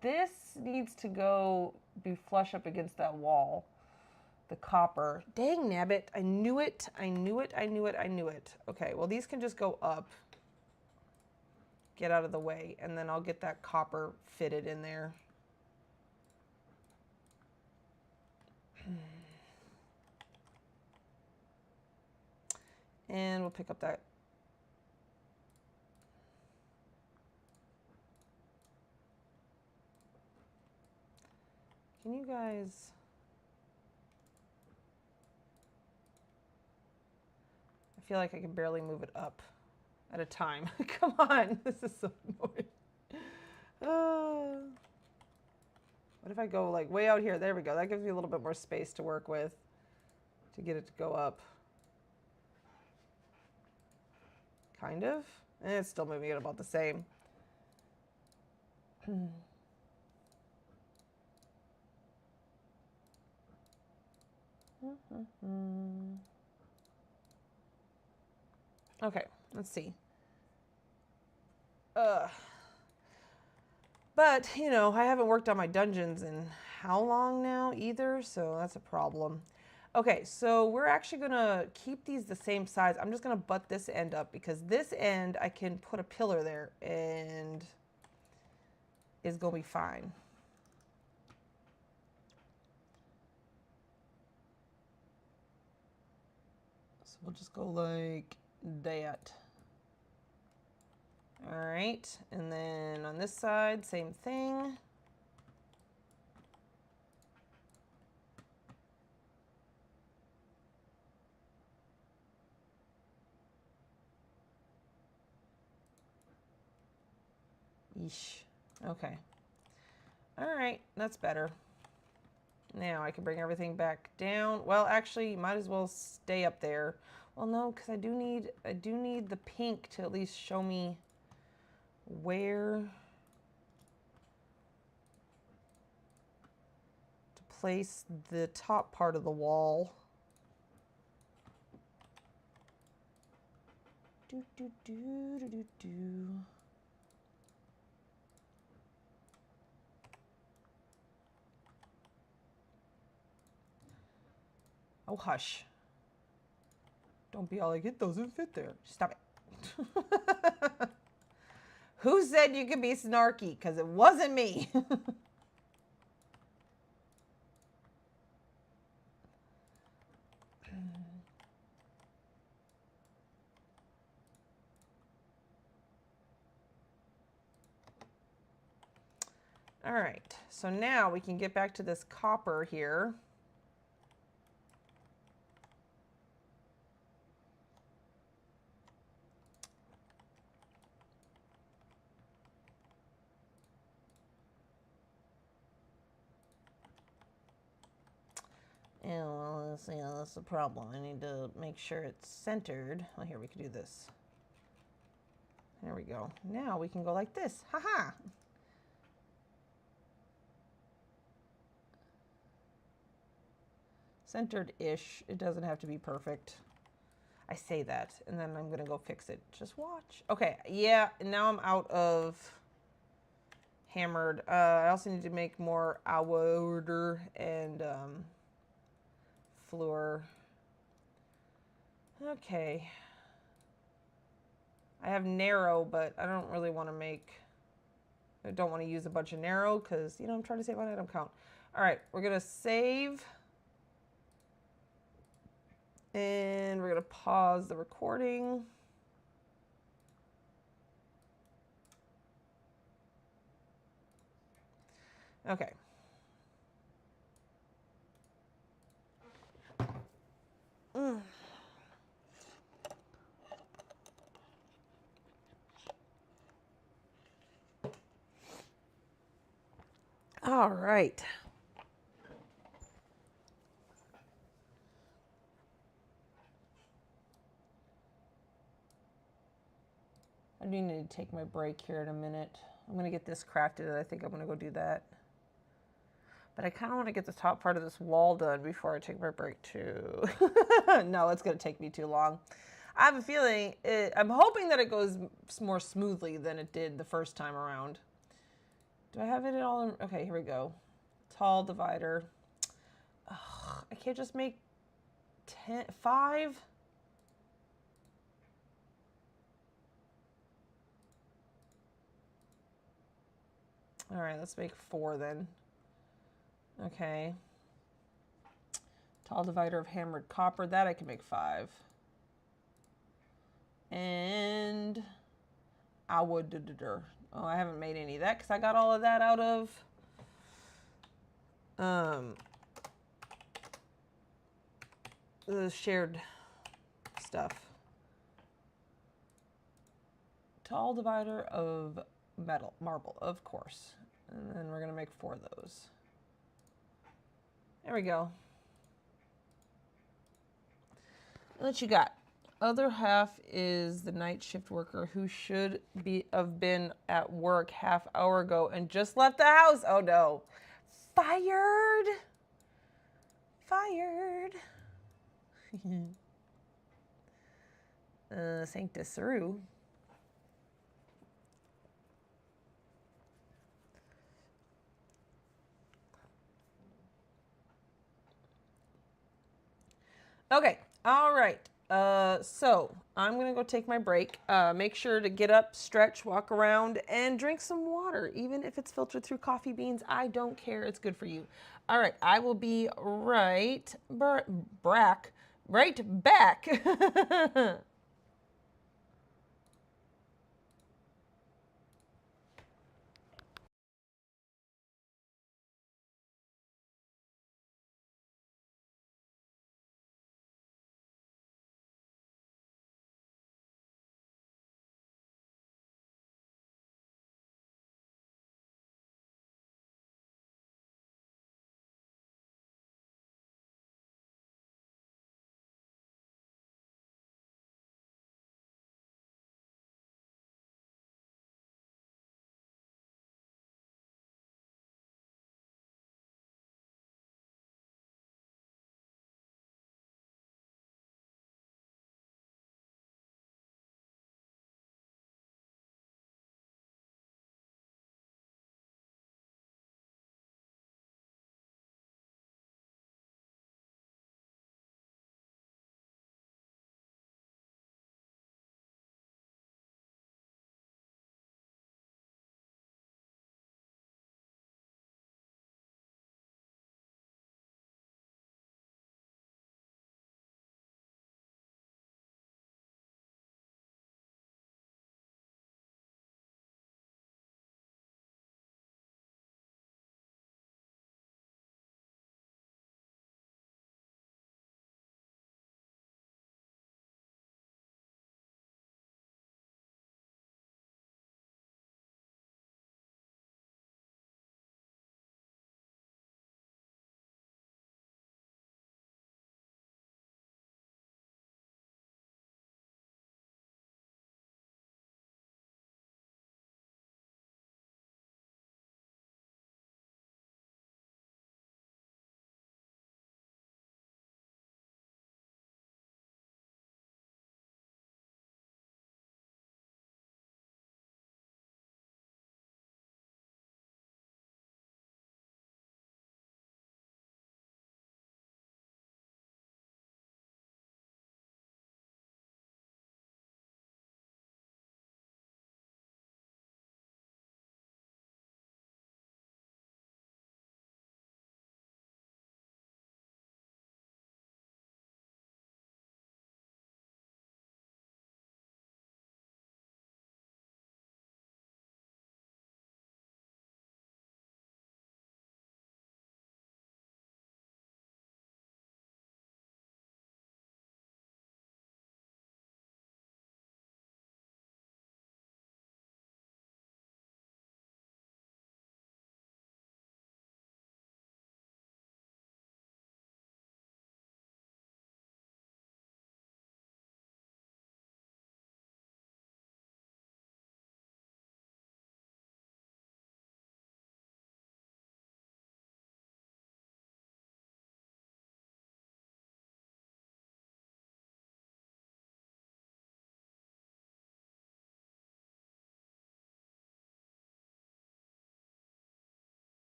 Speaker 1: This needs to go be flush up against that wall. The copper. Dang nabbit. I knew it. I knew it. I knew it. I knew it. Okay, well, these can just go up. Get out of the way. And then I'll get that copper fitted in there. And we'll pick up that. Can you guys... I feel like I can barely move it up at a time. Come on, this is so annoying. What if I go like way out here? There we go. That gives me a little bit more space to work with to get it to go up. Kind of. And it's still moving it about the same. Okay, let's see. But, you know, I haven't worked on my dungeons in how long now either, so that's a problem. Okay, so we're actually going to keep these the same size. I'm just going to butt this end up because this end I can put a pillar there and is going to be fine. So we'll just go like that. All right, and then on this side, same thing. Yeesh. Okay. All right, that's better. Now I can bring everything back down. Well, actually, might as well stay up there. Well, no, because I do need the pink to at least show me where to place the top part of the wall. Do do do do do do. Oh, hush. Don't be all like, it doesn't fit there. Stop it. Who said you could be snarky? Because it wasn't me. All right, so now we can get back to this copper here. Yeah, well, let's see, that's the problem. I need to make sure it's centered. Oh, here, we can do this. There we go. Now we can go like this. Haha. Centered-ish. It doesn't have to be perfect. I say that, and then I'm going to go fix it. Just watch. Okay, yeah, now I'm out of hammered. I also need to make more outer and floor. Okay. I have narrow, but I don't really want to make... I don't want to use a bunch of narrow because, you know, I'm trying to save on item count. All right, we're going to save. And we're going to pause the recording. Okay. All right. I do need to take my break here in a minute. I'm going to get this crafted, and I think I'm going to go do that. But I kind of want to get the top part of this wall done before I take my break, too. No, it's going to take me too long. I have a feeling, I'm hoping that it goes more smoothly than it did the first time around. Do I have it all in? Okay, here we go. Tall divider. Ugh, I can't just make 5? All right, let's make 4 then. Okay. Tall divider of hammered copper. That I can make 5. And I would. Oh, I haven't made any of that because I got all of that out of the shared stuff. Tall divider of marble, of course. And then we're going to make 4 of those. There we go. What you got? Other half is the night shift worker who should have been at work half hour ago and just left the house. Oh no. Fired. Fired. Sanctus Saru. Okay, all right. So I'm gonna go take my break. Make sure to get up, stretch, walk around, and drink some water. Even if it's filtered through coffee beans, I don't care. It's good for you. All right, I will be right back.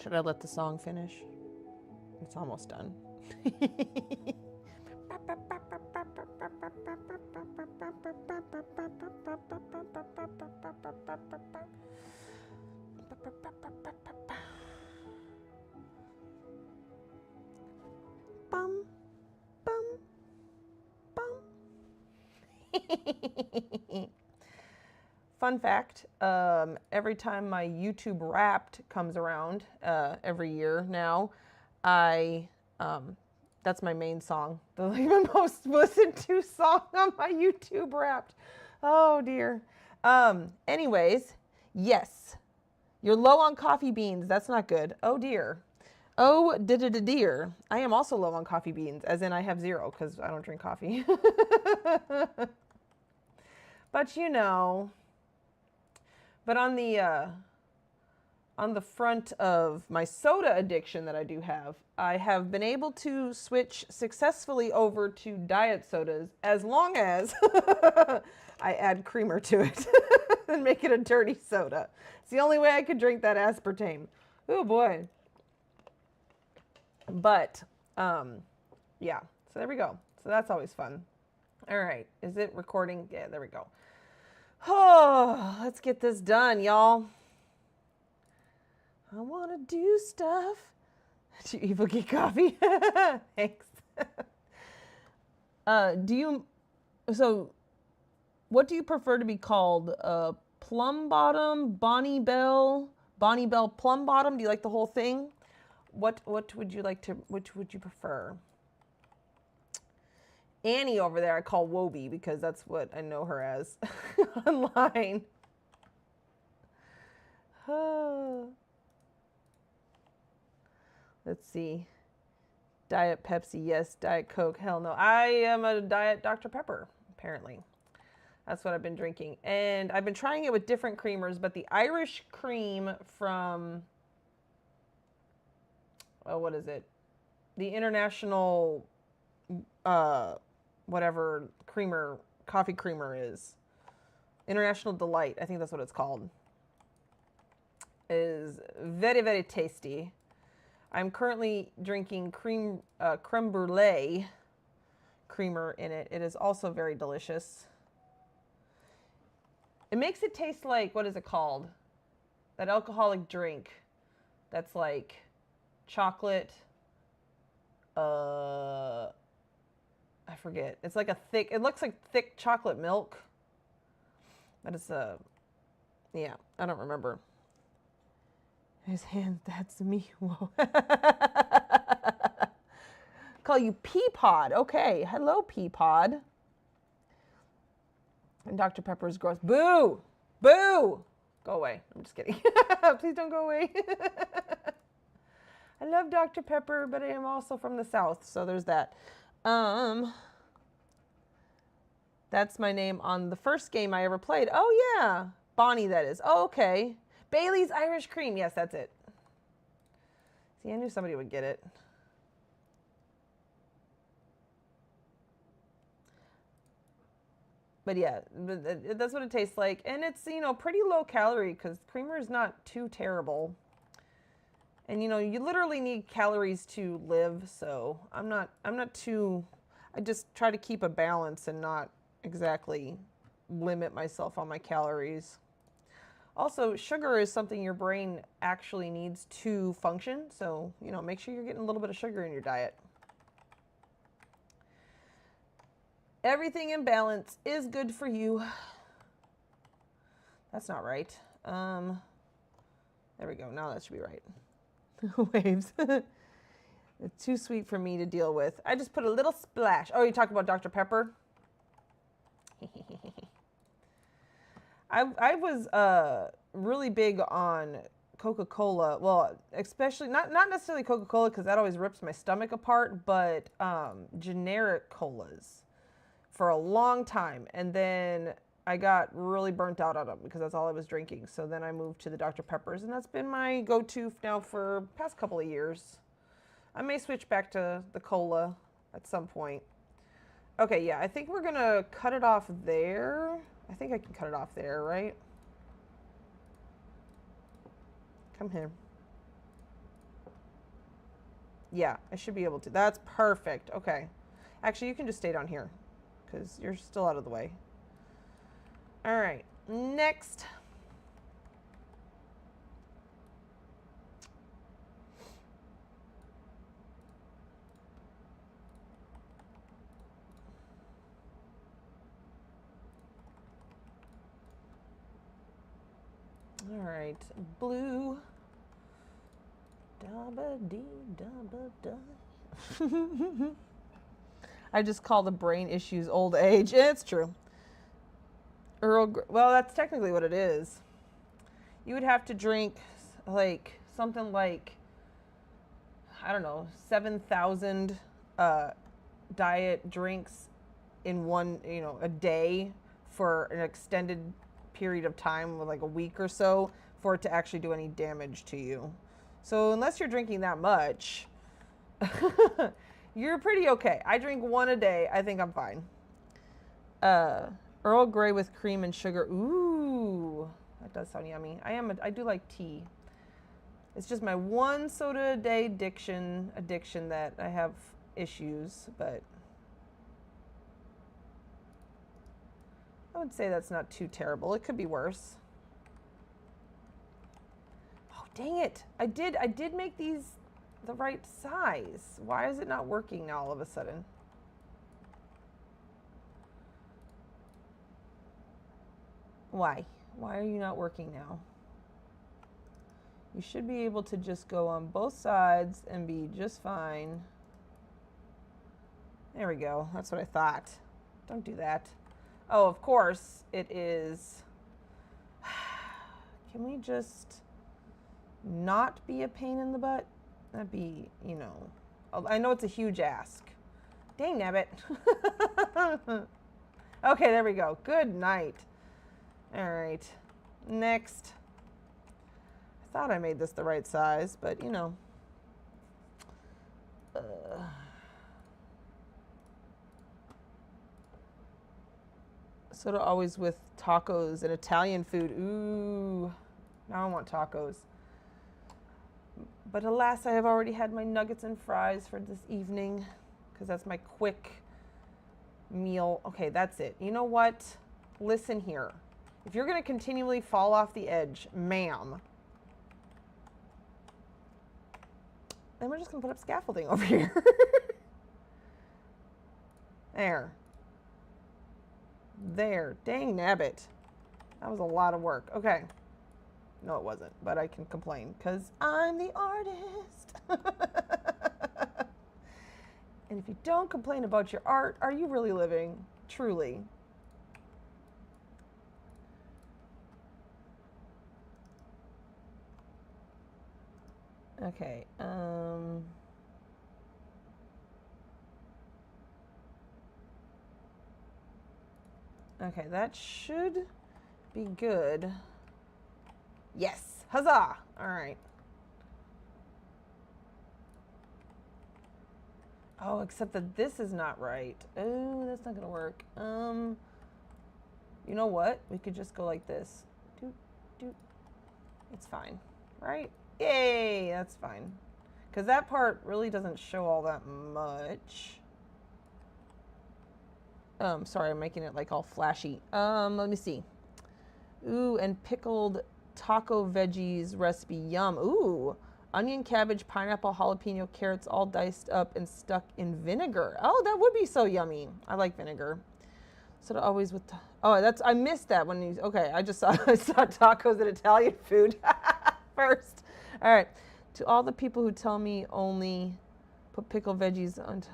Speaker 1: Should I let the song finish? It's almost done. Bum, bum, bum. Fun fact, every time my YouTube Wrapped comes around, every year now, that's my main song. The most listened to song on my YouTube Wrapped. Oh dear. Anyways, yes, you're low on coffee beans. That's not good. Oh dear. Oh dear. I am also low on coffee beans, as in I have 0 because I don't drink coffee. But you know. But on the front of my soda addiction that I do have, I have been able to switch successfully over to diet sodas as long as I add creamer to it and make it a dirty soda. It's the only way I could drink that aspartame. Oh boy. But, yeah, so there we go. So that's always fun. All right, is it recording? Yeah, there we go. Oh, let's get this done, y'all. I want to do stuff. Did you evil geek coffee? Thanks. So what do you prefer to be called? Plum bottom, Bonnie Bell plum bottom? Do you like the whole thing? What would you like to, which would you prefer? Annie over there I call Wobie because that's what I know her as online. Let's see. Diet Pepsi, yes. Diet Coke, hell no. I am a Diet Dr. Pepper, apparently. That's what I've been drinking. And I've been trying it with different creamers, but the Irish cream from, oh, what is it? The International, whatever creamer, coffee creamer is. International Delight, I think that's what it's called. Is very, very tasty. I'm currently drinking creme brulee creamer in it. It is also very delicious. It makes it taste like, what is it called? That alcoholic drink that's like chocolate, I forget. It's like a thick, it looks like thick chocolate milk. But it's yeah, I don't remember. His hands, that's me. Whoa. Call you Peapod. Okay, hello, Peapod. And Dr. Pepper is gross. Boo! Boo! Go away. I'm just kidding. Please don't go away. I love Dr. Pepper, but I am also from the South, so there's that. That's my name on the first game I ever played. Oh, yeah. Bonnie, that is. Oh, okay. Bailey's Irish Cream. Yes, that's it. See, I knew somebody would get it. But yeah, that's what it tastes like. And it's, you know, pretty low calorie because creamer is not too terrible. And, you know, you literally need calories to live. So I'm not too, I just try to keep a balance and not exactly limit myself on my calories. Also, sugar is something your brain actually needs to function. So, you know, make sure you're getting a little bit of sugar in your diet. Everything in balance is good for you. That's not right. There we go. Now that should be right. Waves. It's too sweet for me to deal with. I just put a little splash. Oh, you talking about Dr. Pepper? I was really big on Coca-Cola. Well, especially, not necessarily Coca-Cola because that always rips my stomach apart, but generic colas for a long time. And then I got really burnt out on them because that's all I was drinking. So then I moved to the Dr. Peppers, and that's been my go-to now for the past couple of years. I may switch back to the cola at some point. Okay, yeah, I think we're going to cut it off there. I think I can cut it off there, right? Come here. Yeah, I should be able to. That's perfect. Okay. Actually, you can just stay down here because you're still out of the way. All right. Next. All right. Blue. Dabba dee dabba da. I just call the brain issues old age. It's true. Well, that's technically what it is. You would have to drink like something like, I don't know, 7,000 diet drinks in one, a day for an extended period of time, like a week or so, for it to actually do any damage to you. So unless you're drinking that much, you're pretty okay. I drink one a day. I think I'm fine. Earl Grey with cream and sugar. Ooh, that does sound yummy. I do like tea. It's just my one soda a day addiction that I have issues, but I would say that's not too terrible. It could be worse. Oh, dang it. I did make these the right size. Why is it not working now all of a sudden? Why? Why are you not working now? You should be able to just go on both sides and be just fine. There we go. That's what I thought. Don't do that. Oh, of course it is. Can we just not be a pain in the butt? That'd be, I know it's a huge ask. Dang nabbit. Okay, there we go. Good night. All right. Next. I thought I made this the right size, but soda always with tacos and Italian food. Ooh, now I want tacos. But alas, I have already had my nuggets and fries for this evening because that's my quick meal. Okay, that's it. You know what? Listen here. If you're going to continually fall off the edge, ma'am, then we're just going to put up scaffolding over here. There. There. Dang nabbit. That was a lot of work. Okay. No, it wasn't, but I can complain because I'm the artist. And if you don't complain about your art, are you really living? Truly. Okay. Okay, that should be good. Yes. Huzzah. All right. Oh, except that this is not right. Oh, that's not going to work. You know what? We could just go like this. Doot, doot. It's fine, right? Yay, that's fine. Because that part really doesn't show all that much. Sorry, I'm making it like all flashy. Let me see. Ooh, and pickled taco veggies recipe. Yum. Ooh. Onion, cabbage, pineapple, jalapeno, carrots, all diced up and stuck in vinegar. Oh, that would be so yummy. I like vinegar. So always with, I missed that when you, okay, I saw tacos and Italian food first. All right. To all the people who tell me only put pickled veggies on,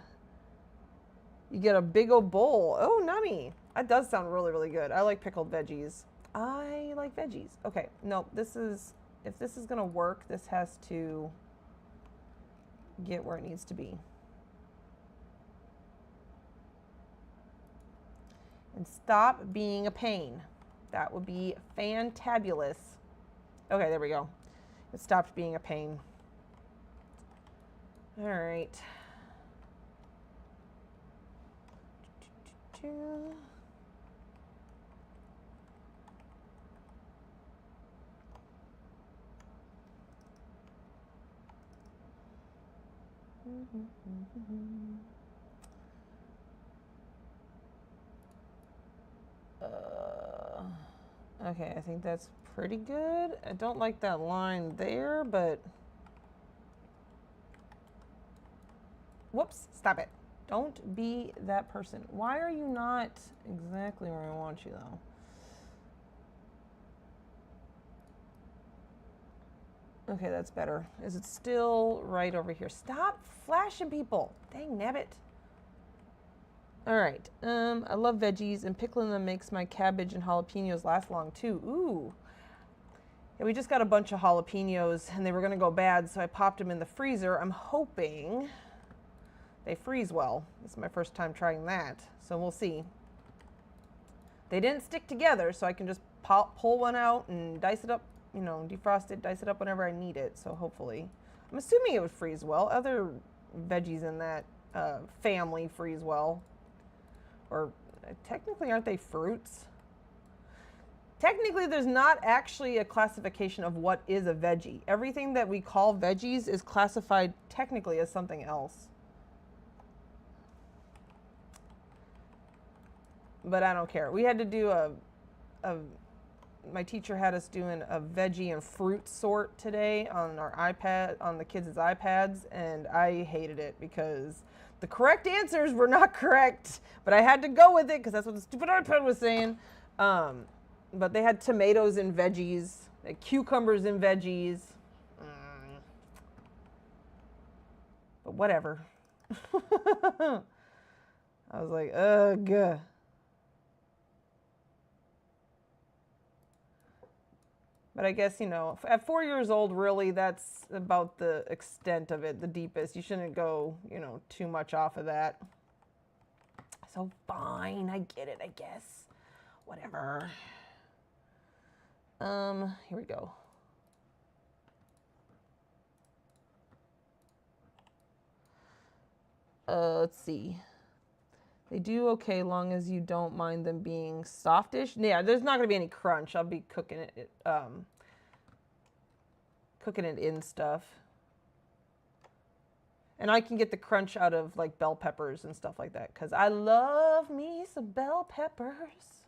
Speaker 1: you get a big old bowl. Oh, nummy. That does sound really, really good. I like pickled veggies. I like veggies. Okay. No, if this is going to work, this has to get where it needs to be. And stop being a pain. That would be fantabulous. Okay, there we go. It stopped being a pain. All right. Okay, I think that's pretty good. I don't like that line there, but... Whoops, stop it. Don't be that person. Why are you not exactly where I want you, though? Okay, that's better. Is it still right over here? Stop flashing people. Dang nabbit. All right. I love veggies, and pickling them makes my cabbage and jalapenos last long, too. Ooh. Yeah, we just got a bunch of jalapenos, and they were going to go bad, so I popped them in the freezer. I'm hoping they freeze well. This is my first time trying that, so we'll see. They didn't stick together, so I can just pull one out and dice it up, you know, defrost it, dice it up whenever I need it, so hopefully. I'm assuming it would freeze well. Other veggies in that family freeze well. Or technically, aren't they fruits? Technically, there's not actually a classification of what is a veggie. Everything that we call veggies is classified technically as something else. But I don't care. We had to do my teacher had us doing a veggie and fruit sort today on our iPad, on the kids' iPads, and I hated it because the correct answers were not correct, but I had to go with it because that's what the stupid iPad was saying. But they had tomatoes and veggies, cucumbers and veggies. But whatever. I was like, ugh. But I guess, you know, at 4 years old, really, that's about the extent of it, the deepest. You shouldn't go, you know, too much off of that. So fine, I get it, I guess. Whatever. Here we go. Let's see. They do okay long as you don't mind them being softish. Yeah, there's not going to be any crunch. I'll be cooking it in stuff. And I can get the crunch out of like bell peppers and stuff like that because I love me some bell peppers.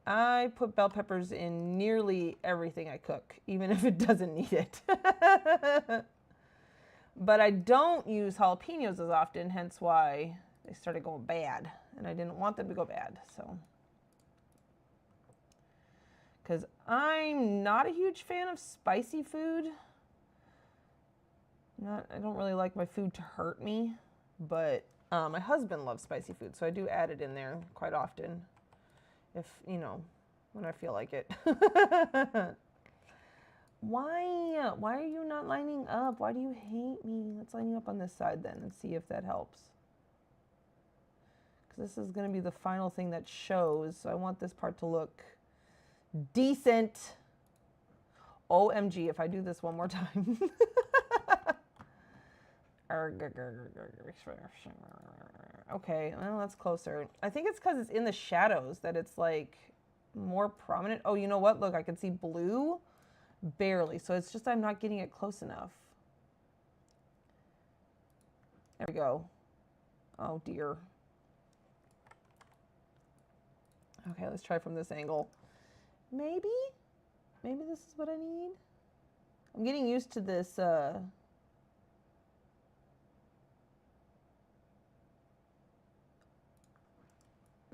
Speaker 1: I put bell peppers in nearly everything I cook, even if it doesn't need it. But I don't use jalapenos as often, hence why they started going bad. And I didn't want them to go bad, so. Because I'm not a huge fan of spicy food. I don't really like my food to hurt me, but my husband loves spicy food, so I do add it in there quite often. If, you know, when I feel like it. Why are you not lining up? Why do you hate me? Let's line you up on this side then and see if that helps. Because this is going to be the final thing that shows. So I want this part to look decent. OMG, if I do this one more time. Okay, well, that's closer. I think it's because it's in the shadows that it's like more prominent. Oh, you know what? Look, I can see blue. Barely, so it's just I'm not getting it close enough. There we go. Oh dear. Okay, let's try from this angle. Maybe this is what I need. I'm getting used to this the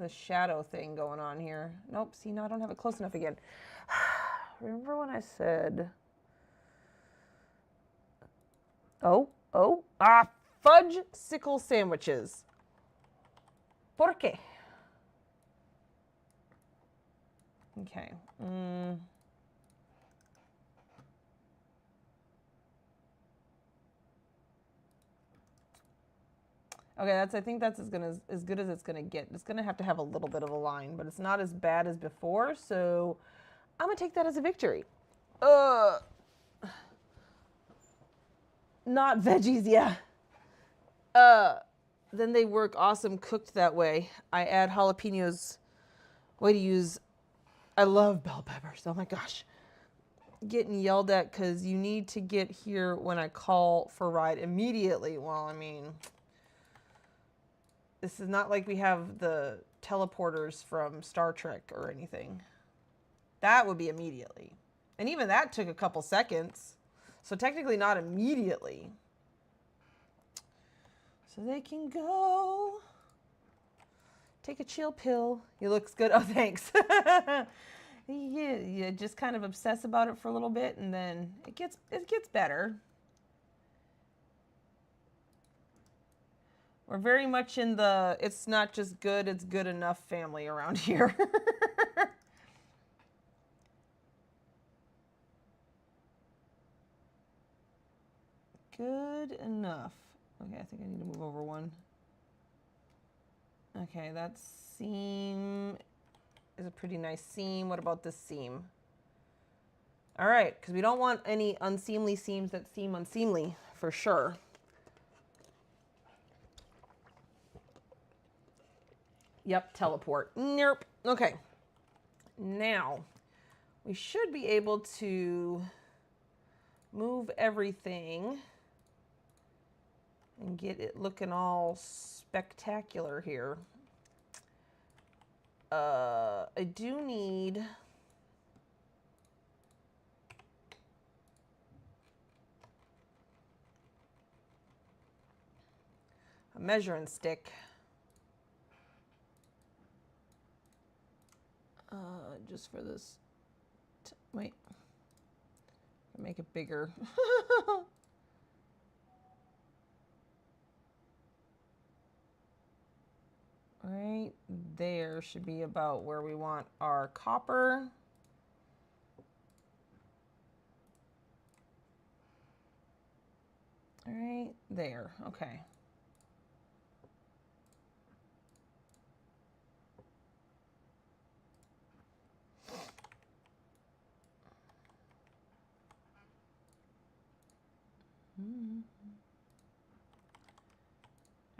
Speaker 1: shadow thing going on here. Nope, see, now I don't have it close enough again. Remember when I said, fudge sickle sandwiches. ¿Por qué? Okay. Okay, I think that's as good as it's gonna get. It's gonna have to have a little bit of a line, but it's not as bad as before, so I'm gonna take that as a victory. Not veggies, yeah. Then they work awesome cooked that way. I add jalapenos. Way to use. I love bell peppers. Oh my gosh. getting yelled at because you need to get here when I call for ride immediately. Well, I mean, this is not like we have the teleporters from Star Trek or anything. That would be immediately. And even that took a couple seconds. So technically not immediately. So they can go. Take a chill pill. You looks good. Oh, thanks. You just kind of obsess about it for a little bit and then it gets better. We're very much in the it's not just good, it's good enough family around here. Good enough. Okay, I think I need to move over one. Okay, that seam is a pretty nice seam. What about this seam? All right, because we don't want any unseemly seams that seem unseemly, for sure. Yep, teleport. Nope. Okay. Now, we should be able to move everything and get it looking all spectacular here. I do need a measuring stick. Just for this. Wait. Make it bigger. Right there should be about where we want our copper. All right there. Okay.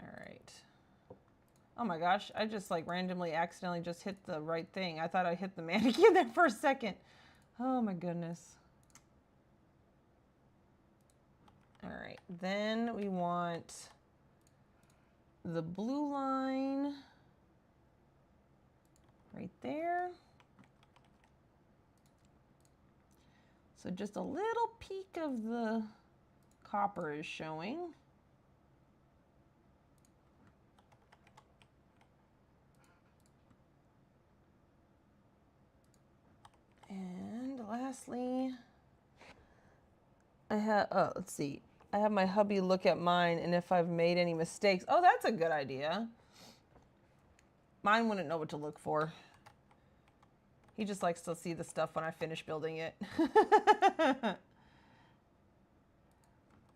Speaker 1: All right. Oh my gosh, I just like randomly accidentally just hit the right thing. I thought I hit the mannequin there for a second. Oh my goodness. All right, then we want the blue line right there. So just a little peek of the copper is showing. And lastly, I have, let's see. I have my hubby look at mine and if I've made any mistakes. Oh, that's a good idea. Mine wouldn't know what to look for. He just likes to see the stuff when I finish building it.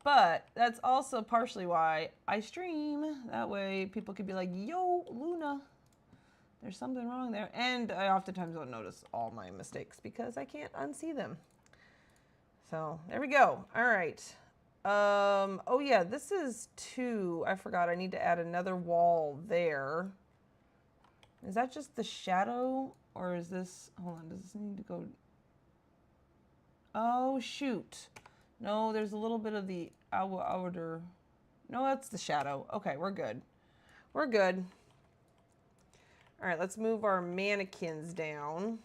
Speaker 1: But that's also partially why I stream. That way people could be like, yo, Luna, there's something wrong there. And I oftentimes don't notice all my mistakes because I can't unsee them. So there we go. All right. Oh yeah, this is 2. I forgot. I need to add another wall there. Is that just the shadow or is this, hold on, does this need to go? Oh shoot. No, there's a little bit of the outer. No, that's the shadow. Okay, we're good. We're good. All right, let's move our mannequins down.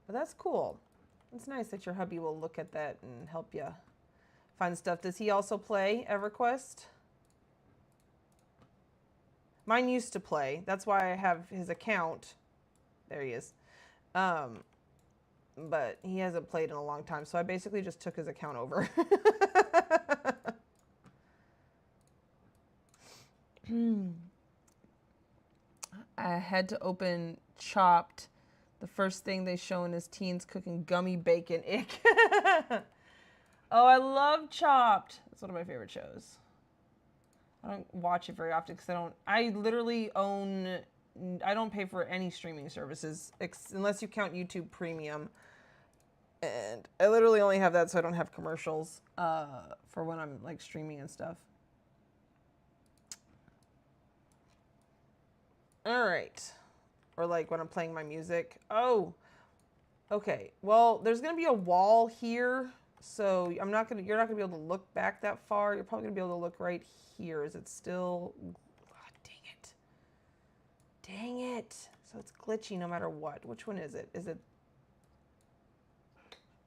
Speaker 1: But that's cool. It's nice that your hubby will look at that and help you find stuff. Does he also play EverQuest? Mine used to play. That's why I have his account. There he is. But he hasn't played in a long time, so I basically just took his account over. I had to open Chopped. The first thing they show is teens cooking gummy bacon. Ick. Oh, I love Chopped. It's one of my favorite shows. I don't watch it very often because I literally own, I don't pay for any streaming services unless you count YouTube Premium. And I literally only have that so I don't have commercials for when I'm like streaming and stuff. All right. or like when I'm playing my music. Oh, okay. Well, there's going to be a wall here. So you're not going to be able to look back that far. You're probably going to be able to look right here. Is it still, oh, dang it. Dang it. So it's glitchy no matter what. Which one is it? Is it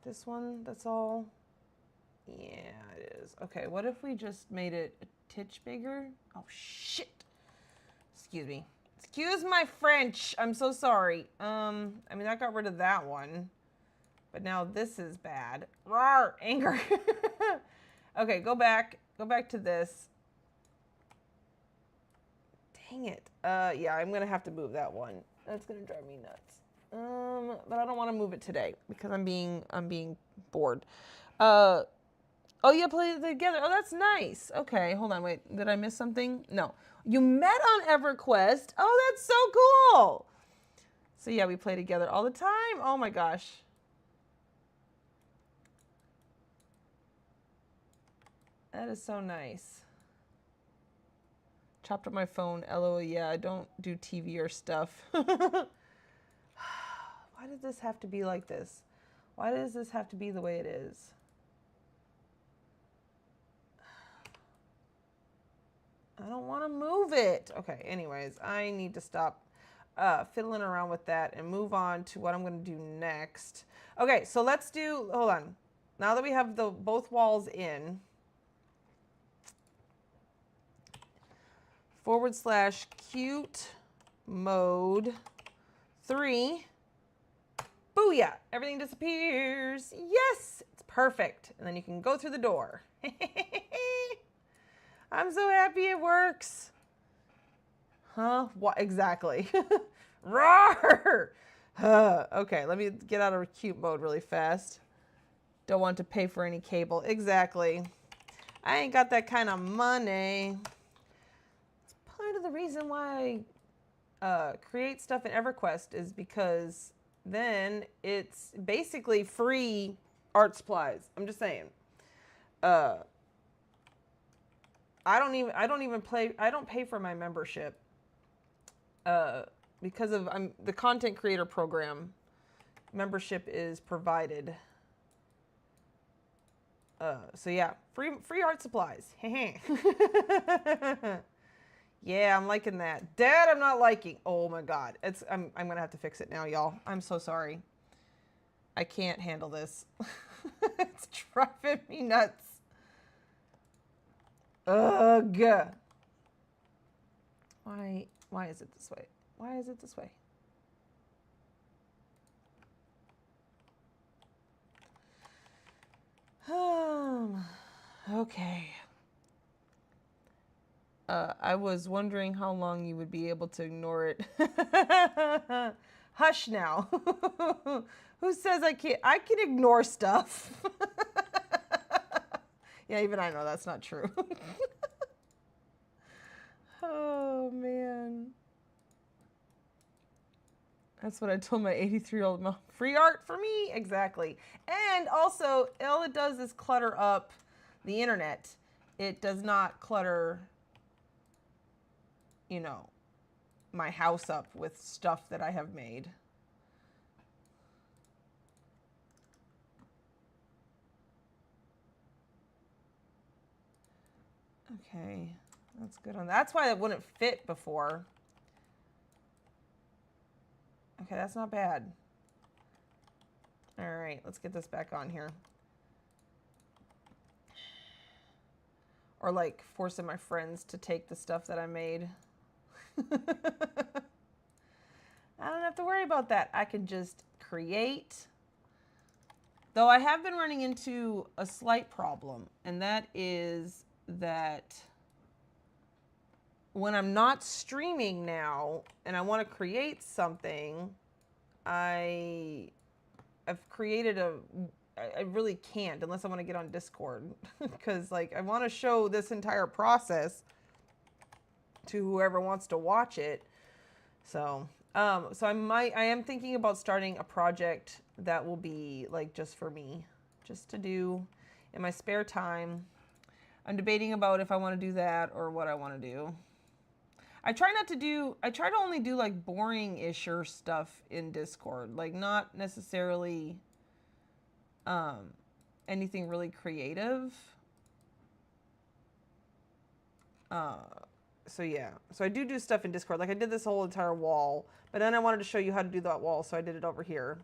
Speaker 1: this one? That's all. Yeah, it is. Okay, what if we just made it a titch bigger? Oh, shit. Excuse me. Excuse my French. I'm so sorry. I mean, I got rid of that one. But now this is bad. Rawr, anger. Okay, go back. Go back to this. Dang it. Yeah, I'm going to have to move that one. That's going to drive me nuts. But I don't want to move it today because I'm being bored. Oh, yeah, play it together. Oh, that's nice. Okay, hold on. Wait, did I miss something? No. You met on EverQuest. Oh, that's so cool. So, yeah, we play together all the time. Oh, my gosh. That is so nice. Chopped up my phone. LOL, yeah, I don't do TV or stuff. Why does this have to be like this? Why does this have to be the way it is? I don't want to move it. Okay, anyways, I need to stop fiddling around with that and move on to what I'm going to do next. Okay, so let's do, hold on. Now that we have both walls in, /cute mode 3. Booyah! Everything disappears. Yes! It's perfect. And then you can go through the door. I'm so happy it works. Huh? What exactly? Roar! Okay, let me get out of cute mode really fast. Don't want to pay for any cable. Exactly. I ain't got that kind of money. It's part of the reason why I create stuff in EverQuest is because then it's basically free art supplies. I'm just saying. I don't pay for my membership because of the content creator program. Membership is provided. So yeah, free art supplies. Yeah, I'm liking that. Dad, I'm not liking. Oh my God, I'm gonna have to fix it now, y'all. I'm so sorry. I can't handle this. It's driving me nuts. Ugh. Why is it this way? Why is it this way? Okay. I was wondering how long you would be able to ignore it. Hush now. Who says I can't? I can ignore stuff. Yeah, even I know that's not true. Oh, man. That's what I told my 83-year-old mom. Free art for me? Exactly. And also, all it does is clutter up the internet. It does not clutter, you know, my house up with stuff that I have made. Okay, that's good on that. That's why it wouldn't fit before. Okay, that's not bad. All right, let's get this back on here. Or like forcing my friends to take the stuff that I made. I don't have to worry about that. I can just create. Though I have been running into a slight problem, and that is that when I'm not streaming now and I want to create something, I've created I really can't unless I want to get on Discord because like I want to show this entire process to whoever wants to watch it. So I am thinking about starting a project that will be like just for me, just to do in my spare time. I'm debating about if I want to do that or what I want to do. I try to only do like boring-isher stuff in Discord, like not necessarily anything really creative. So yeah, so I do stuff in Discord. Like I did this whole entire wall, but then I wanted to show you how to do that wall, so I did it over here.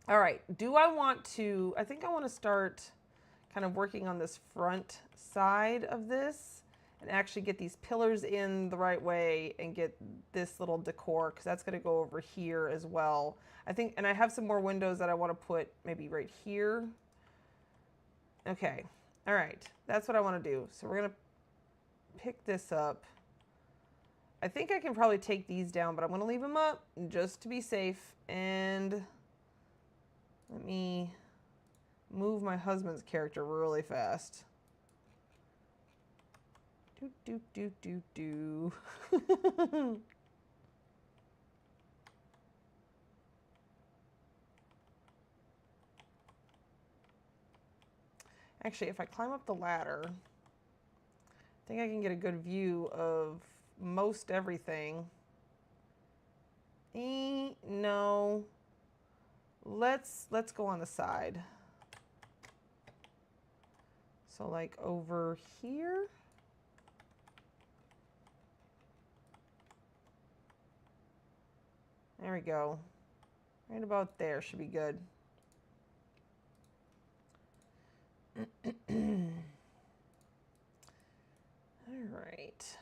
Speaker 1: All right, I think I want to start kind of working on this front side of this and actually get these pillars in the right way and get this little decor, because that's going to go over here as well. I think, and I have some more windows that I want to put maybe right here. Okay, all right, that's what I want to do. So we're going to pick this up. I think I can probably take these down, but I'm going to leave them up just to be safe. And let me move my husband's character really fast. Do. Actually, if I climb up the ladder, I think I can get a good view of most everything. No. Let's go on the side. So like over here. There we go. Right about there should be good. All right.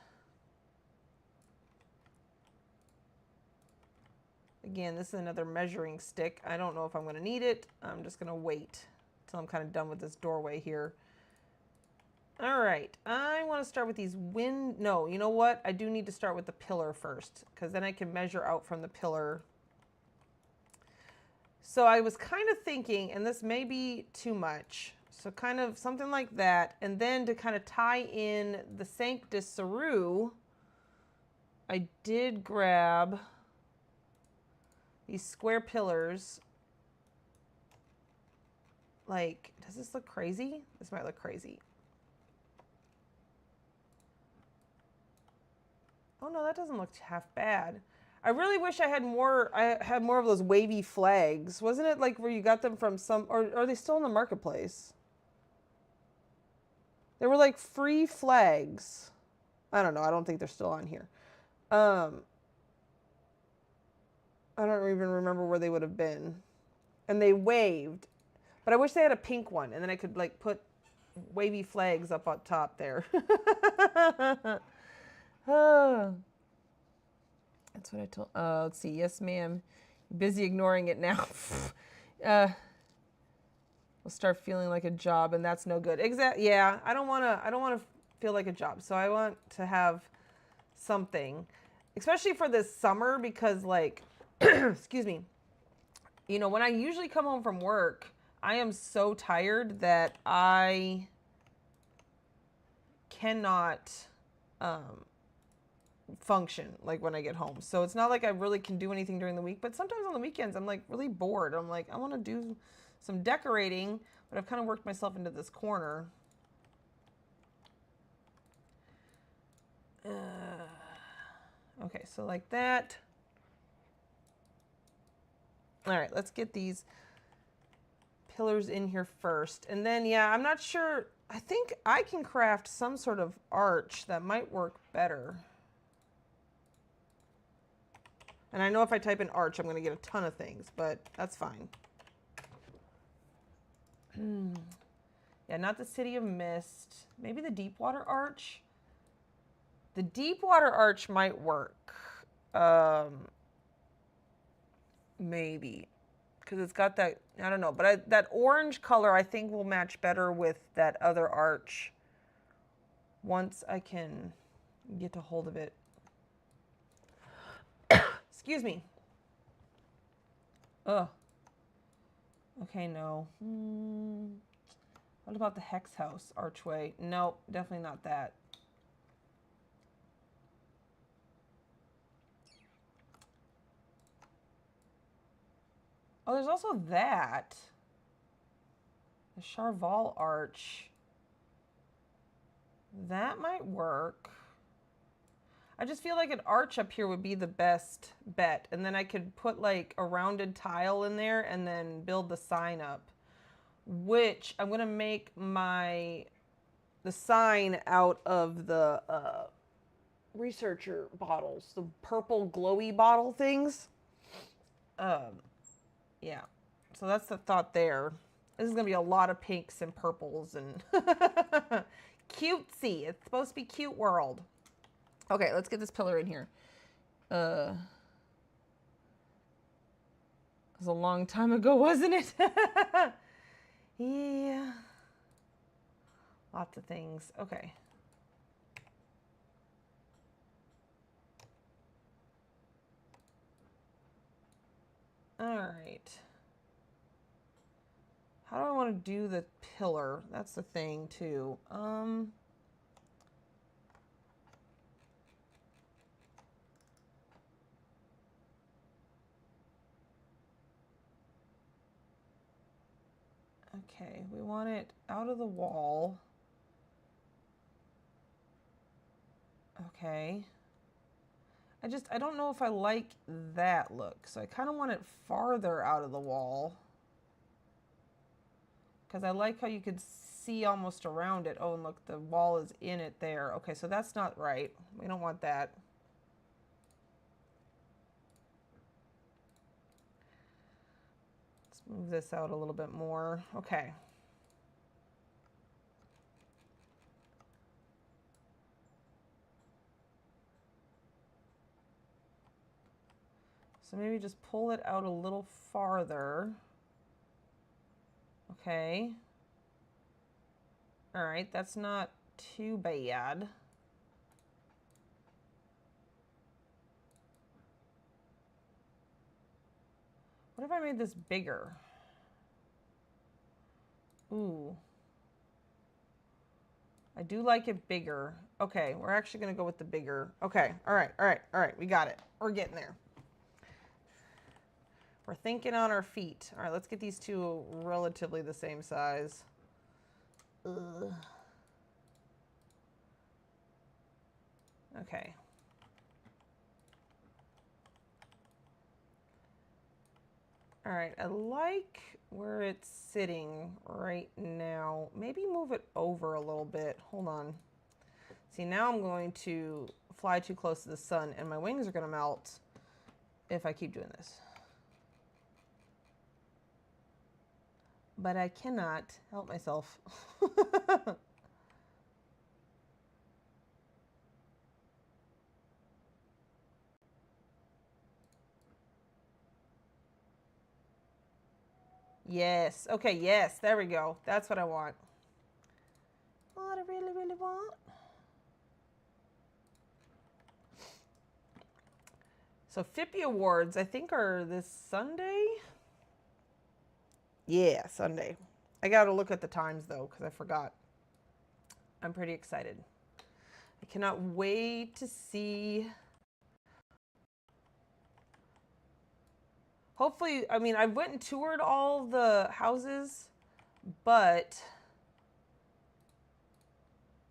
Speaker 1: Again, this is another measuring stick. I don't know if I'm going to need it. I'm just going to wait until I'm kind of done with this doorway here. All right, I want to start with these no, you know what? I do need to start with the pillar first, because then I can measure out from the pillar. So I was kind of thinking, and this may be too much, so kind of something like that. And then to kind of tie in the Cinq de Serrure, I did grab these square pillars. Like, does this look crazy? This might look crazy. Oh no, that doesn't look half bad. I really wish I had more of those wavy flags. Wasn't it like where you got them from some, or are they still in the marketplace? They were like free flags. I don't know. I don't think they're still on here. I don't even remember where they would have been. And they waved. But I wish they had a pink one, and then I could like put wavy flags up on top there. That's what I told. Let's see. Yes, ma'am. Busy ignoring it now. We'll start feeling like a job, and that's no good. Yeah, I don't want to feel like a job. So I want to have something, especially for this summer, because like, excuse me. You know, when I usually come home from work, I am so tired that I cannot function like when I get home. So it's not like I really can do anything during the week, but sometimes on the weekends I'm like really bored. I'm like, I want to do some decorating, but I've kind of worked myself into this corner. Okay, so like that. All right, let's get these pillars in here first. And then, yeah, I'm not sure. I think I can craft some sort of arch that might work better. And I know if I type in arch, I'm going to get a ton of things, but that's fine. Yeah, not the City of Mist. Maybe the Deepwater Arch. The Deepwater Arch might work. Maybe. Because it's got that, I don't know. But that orange color, I think, will match better with that other arch once I can get a hold of it. Excuse me. Ugh. Okay, no. What about the Hex House archway? Nope, definitely not that. Oh, there's also that. The Charval arch. That might work. I just feel like an arch up here would be the best bet. And then I could put like a rounded tile in there and then build the sign up, which I'm going to make the sign out of the researcher bottles, the purple glowy bottle things. Yeah, so that's the thought there. This is going to be a lot of pinks and purples and cutesy. It's supposed to be cute world. Okay, let's get this pillar in here. It was a long time ago, wasn't it? Yeah. Lots of things. Okay. All right. How do I want to do the pillar? That's the thing, too. Okay, we want it out of the wall. Okay. I don't know if I like that look, so I kind of want it farther out of the wall. Because I like how you could see almost around it. Oh, and look, the wall is in it there. Okay, so that's not right. We don't want that. Let's move this out a little bit more. Okay. So maybe just pull it out a little farther. Okay. All right, that's not too bad. What if I made this bigger? Ooh. I do like it bigger. Okay, we're actually going to go with the bigger. Okay, all right, we got it. We're getting there. We're thinking on our feet. All right, let's get these two relatively the same size. Ugh. Okay. All right, I like where it's sitting right now. Maybe move it over a little bit. Hold on. See, now I'm going to fly too close to the sun and my wings are going to melt if I keep doing this. But I cannot help myself. Yes. Okay, yes. There we go. That's what I want. What I really, really want. So FIPI Awards, I think, are this Sunday? Yeah, Sunday. I got to look at the times, though, because I forgot. I'm pretty excited. I cannot wait to see. Hopefully, I mean, I went and toured all the houses, but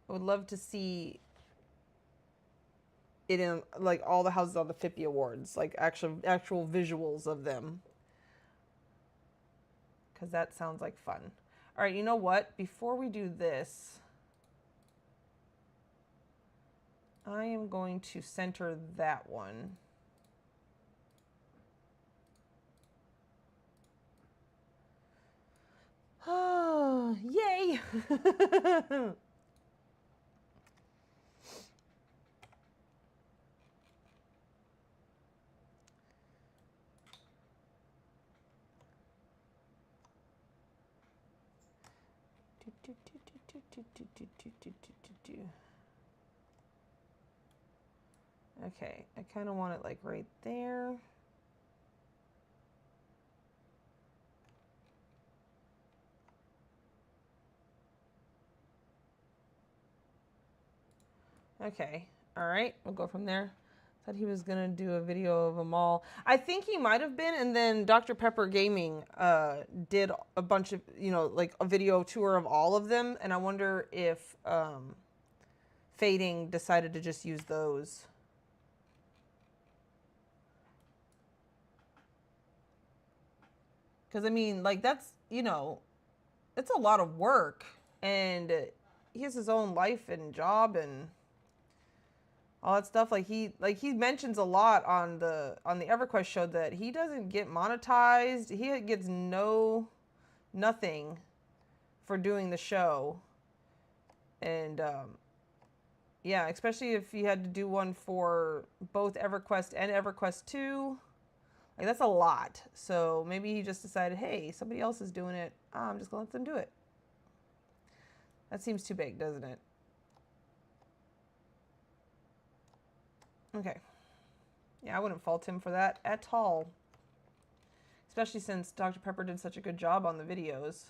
Speaker 1: I would love to see it in, like, all the houses on the FIPI Awards, like, actual visuals of them. Because that sounds like fun. All right, you know what? Before we do this, I am going to center that one. Oh, yay! Okay, I kind of want it like right there. Okay, all right, we'll go from there. Thought he was gonna do a video of them all. I think he might have been, and then Dr. Pepper Gaming did a bunch of, you know, like a video tour of all of them, and I wonder if Fading decided to just use those. Because, I mean, like, that's, you know, it's a lot of work. And he has his own life and job and all that stuff. Like he mentions a lot on the EverQuest show that he doesn't get monetized. He gets nothing for doing the show. And yeah, especially if you had to do one for both EverQuest and EverQuest 2. Like, that's a lot. So maybe he just decided, hey, somebody else is doing it. I'm just going to let them do it. That seems too big, doesn't it? Okay. Yeah, I wouldn't fault him for that at all. Especially since Dr. Pepper did such a good job on the videos.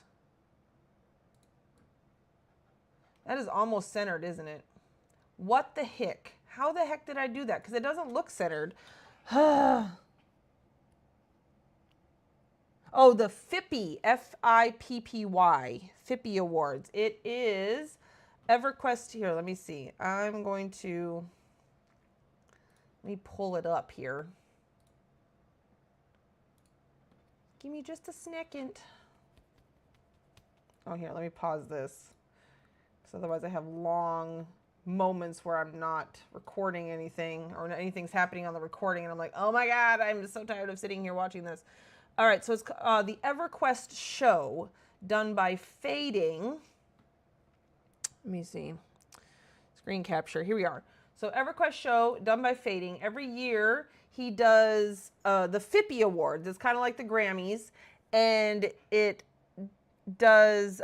Speaker 1: That is almost centered, isn't it? What the heck? How the heck did I do that? Because it doesn't look centered. Oh, the FIPPY, F-I-P-P-Y, FIPPY Awards. It is EverQuest. Here, let me see. I'm going to, let me pull it up here. Give me just a second. Oh, here, let me pause this. Because otherwise I have long moments where I'm not recording anything or anything's happening on the recording. And I'm like, oh my God, I'm just so tired of sitting here watching this. All right, so it's the EverQuest show done by Fading. Let me see. Screen capture. Here we are. So EverQuest show done by Fading. Every year he does the FIPPY Awards. It's kind of like the Grammys. And it does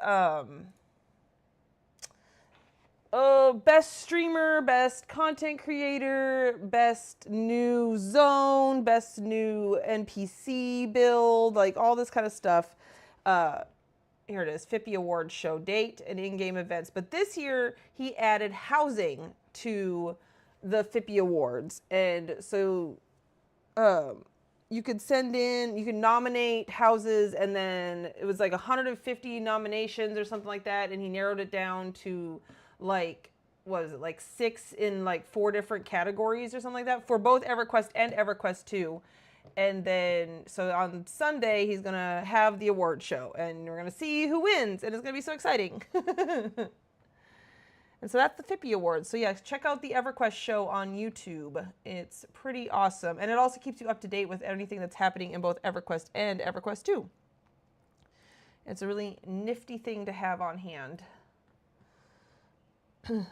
Speaker 1: best streamer, best content creator, best new zone, best new NPC build, like all this kind of stuff. Here it is, FIPPY Awards show date and in-game events. But this year he added housing to the FIPPY Awards. And so you could send in, you can nominate houses, and then it was like 150 nominations or something like that. And he narrowed it down to like, what is it, like 6 in like 4 different categories or something like that for both EverQuest and EverQuest 2. And then, so on Sunday, he's going to have the award show, and we're going to see who wins, and it's going to be so exciting. And so that's the FIPPY Awards. So yeah, check out the EverQuest show on YouTube. It's pretty awesome. And it also keeps you up to date with anything that's happening in both EverQuest and EverQuest 2. It's a really nifty thing to have on hand. Yeah,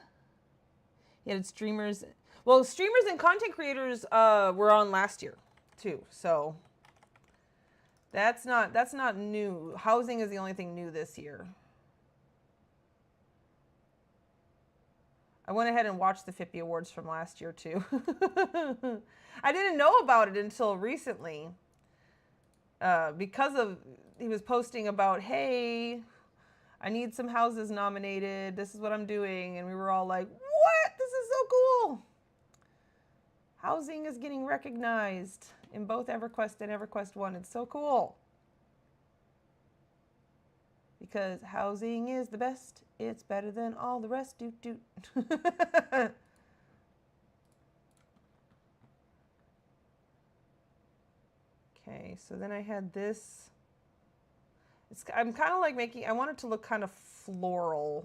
Speaker 1: it's streamers. Well, streamers and content creators were on last year too. So that's not new. Housing is the only thing new this year. I went ahead and watched the FIPPY Awards from last year too. I didn't know about it until recently. Because of, he was posting about, hey, I need some houses nominated. This is what I'm doing. And we were all like, what? This is so cool. Housing is getting recognized in both EverQuest and EverQuest 1. It's so cool. Because housing is the best. It's better than all the rest. Doot, doot. Okay, so then I had this. I'm kind of like making, I want it to look kind of floral.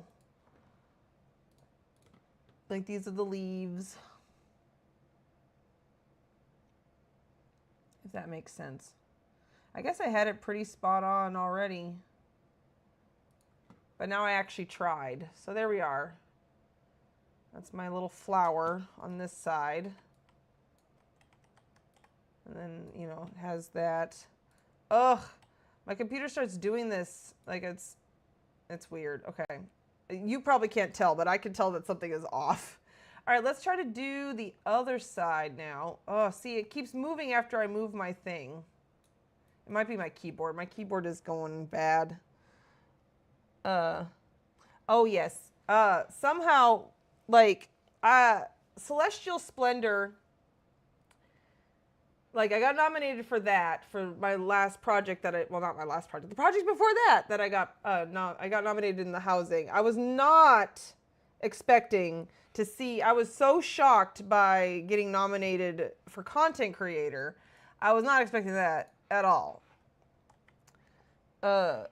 Speaker 1: Like these are the leaves. If that makes sense. I guess I had it pretty spot on already. But now I actually tried. So there we are. That's my little flower on this side. And then, you know, it has that. Ugh. My computer starts doing this, like it's weird. Okay. You probably can't tell, but I can tell that something is off. All right, let's try to do the other side now. Oh, see, it keeps moving after I move my thing. It might be my keyboard. My keyboard is going bad. Oh yes. Somehow, like, Celestial Splendor, like, I got nominated for that for my last project that well, not my last project, the project before that I got, I got nominated in the housing. I was not expecting to see, I was so shocked by getting nominated for content creator. I was not expecting that at all. do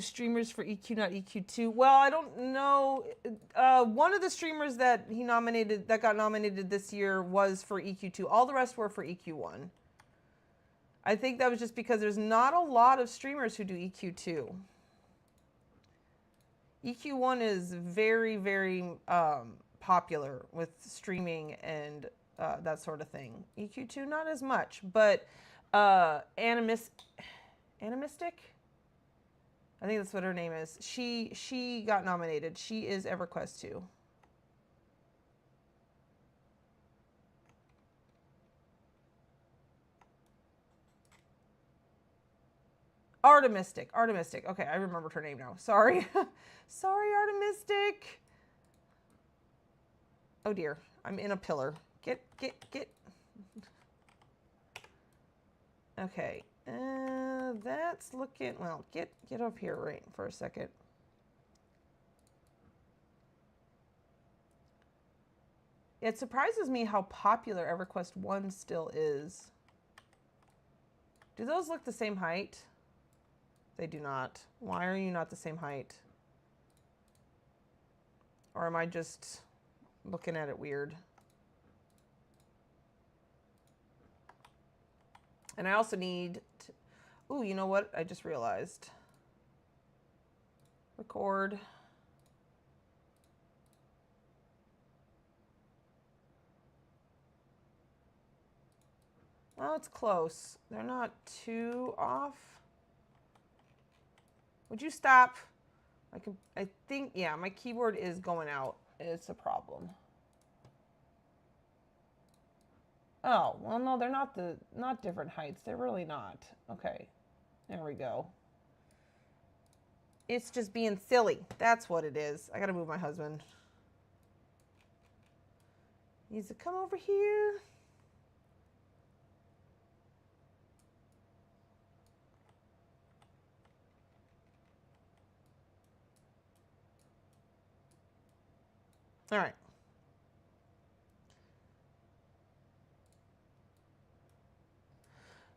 Speaker 1: streamers for EQ, not EQ2? Well, I don't know. One of the streamers that got nominated this year was for EQ2. All the rest were for EQ1. I think that was just because there's not a lot of streamers who do EQ2. EQ1 is very, very popular with streaming and that sort of thing. EQ2, not as much, but Animistic? I think that's what her name is. She got nominated. She is EverQuest 2. Artemistic. Okay, I remembered her name now. Sorry. Sorry, Artemistic. Oh dear, I'm in a pillar. Get. Okay, that's looking, well, get up here right for a second. It surprises me how popular EverQuest 1 still is. Do those look the same height? They do not. Why are you not the same height? Or am I just looking at it weird? And I also need to, ooh, you know what? I just realized. Record. Well, it's close. They're not too off. Would you stop? I think, yeah, my keyboard is going out. It's a problem. Oh, well, no, they're not different heights. They're really not. Okay, there we go. It's just being silly. That's what it is. I gotta move my husband. He needs to come over here. All right.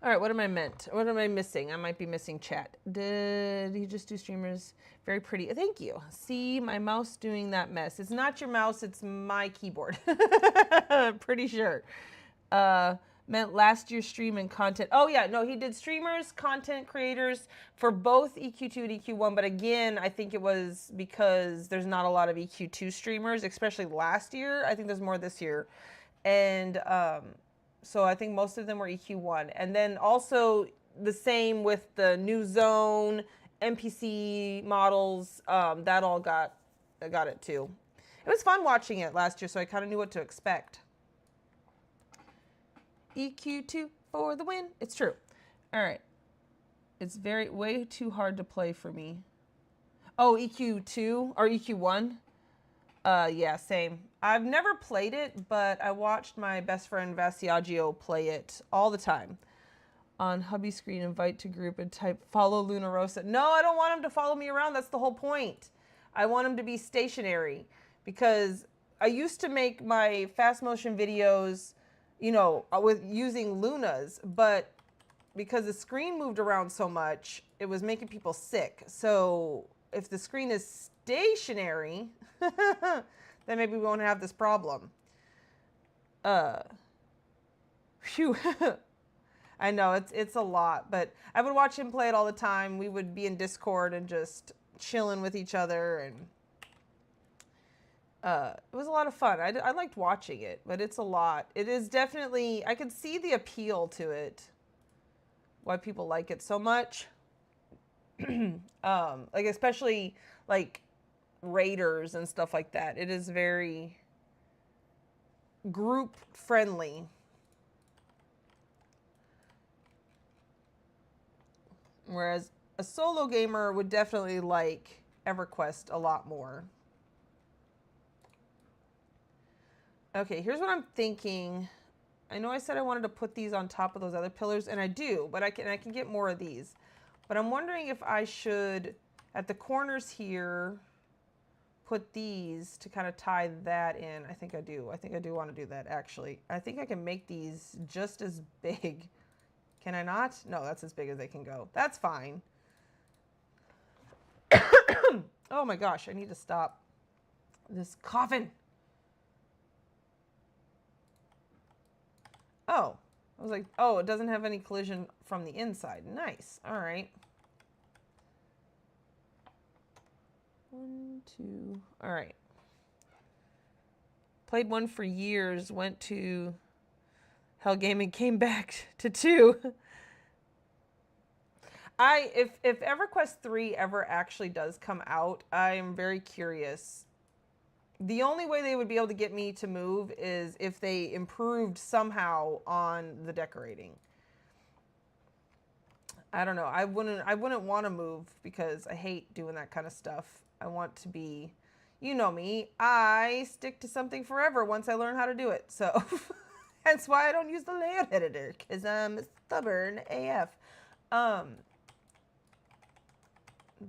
Speaker 1: All right, what am I meant? What am I missing? I might be missing chat. Did he just do streamers? Very pretty. Thank you. See my mouse doing that mess. It's not your mouse, it's my keyboard. Pretty sure. Meant last year's stream and content. Oh yeah, no, he did streamers, content creators for both EQ2 and EQ1. But again, I think it was because there's not a lot of EQ2 streamers, especially last year. I think there's more this year. And so I think most of them were EQ1. And then also the same with the New Zone, NPC models, that all got it too. It was fun watching it last year, so I kind of knew what to expect. EQ2 for the win. It's true. All right. It's way too hard to play for me. Oh, EQ2 or EQ1? Yeah, same. I've never played it, but I watched my best friend Vasiaggio play it all the time. On hubby screen, invite to group and type follow Luna Rosa. No, I don't want him to follow me around. That's the whole point. I want him to be stationary because I used to make my fast motion videos, you know, with using Lunas, but because the screen moved around so much, it was making people sick. So if the screen is stationary, then maybe we won't have this problem. Phew. I know it's a lot, but I would watch him play it all the time. We would be in Discord and just chilling with each other, and it was a lot of fun. I liked watching it, but it's a lot. It is definitely, I can see the appeal to it, why people like it so much. Like especially like raiders and stuff like that. It is very group friendly. Whereas a solo gamer would definitely like EverQuest a lot more. Okay, here's what I'm thinking. I know I said I wanted to put these on top of those other pillars, and I do, but I can get more of these. But I'm wondering if I should, at the corners here, put these to kind of tie that in. I think I do. I think I do want to do that, actually. I think I can make these just as big Can I not? No, that's as big as they can go. That's fine. Oh my gosh, I need to stop this coughing. Oh, I was like, oh, it doesn't have any collision from the inside. Nice. All right. 1, 2. All right. Played one for years, went to Hell Gaming, came back to 2. If EverQuest 3 ever actually does come out, I am very curious. The only way they would be able to get me to move is if they improved somehow on the decorating. I don't know. I wouldn't want to move because I hate doing that kind of stuff. I want to be, you know me, I stick to something forever once I learn how to do it. So that's why I don't use the layout editor, because I'm stubborn AF.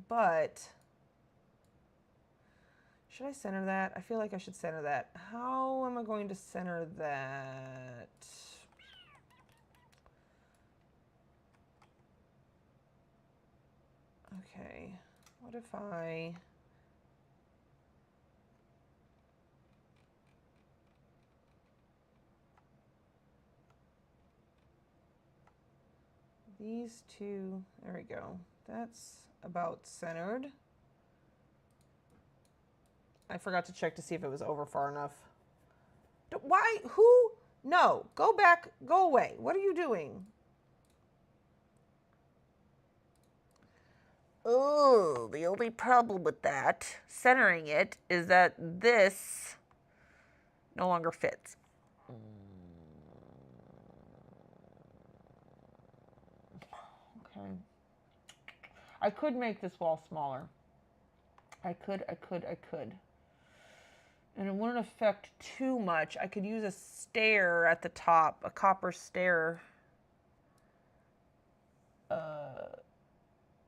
Speaker 1: But should I center that? I feel like I should center that. How am I going to center that? Okay, what if I... These two, there we go. That's about centered. I forgot to check to see if it was over far enough. Why? Who? No. Go back. Go away. What are you doing? Oh, the only problem with that, centering it, is that this no longer fits. Okay. I could make this wall smaller. I could. And it wouldn't affect too much. I could use a stair at the top, a copper stair.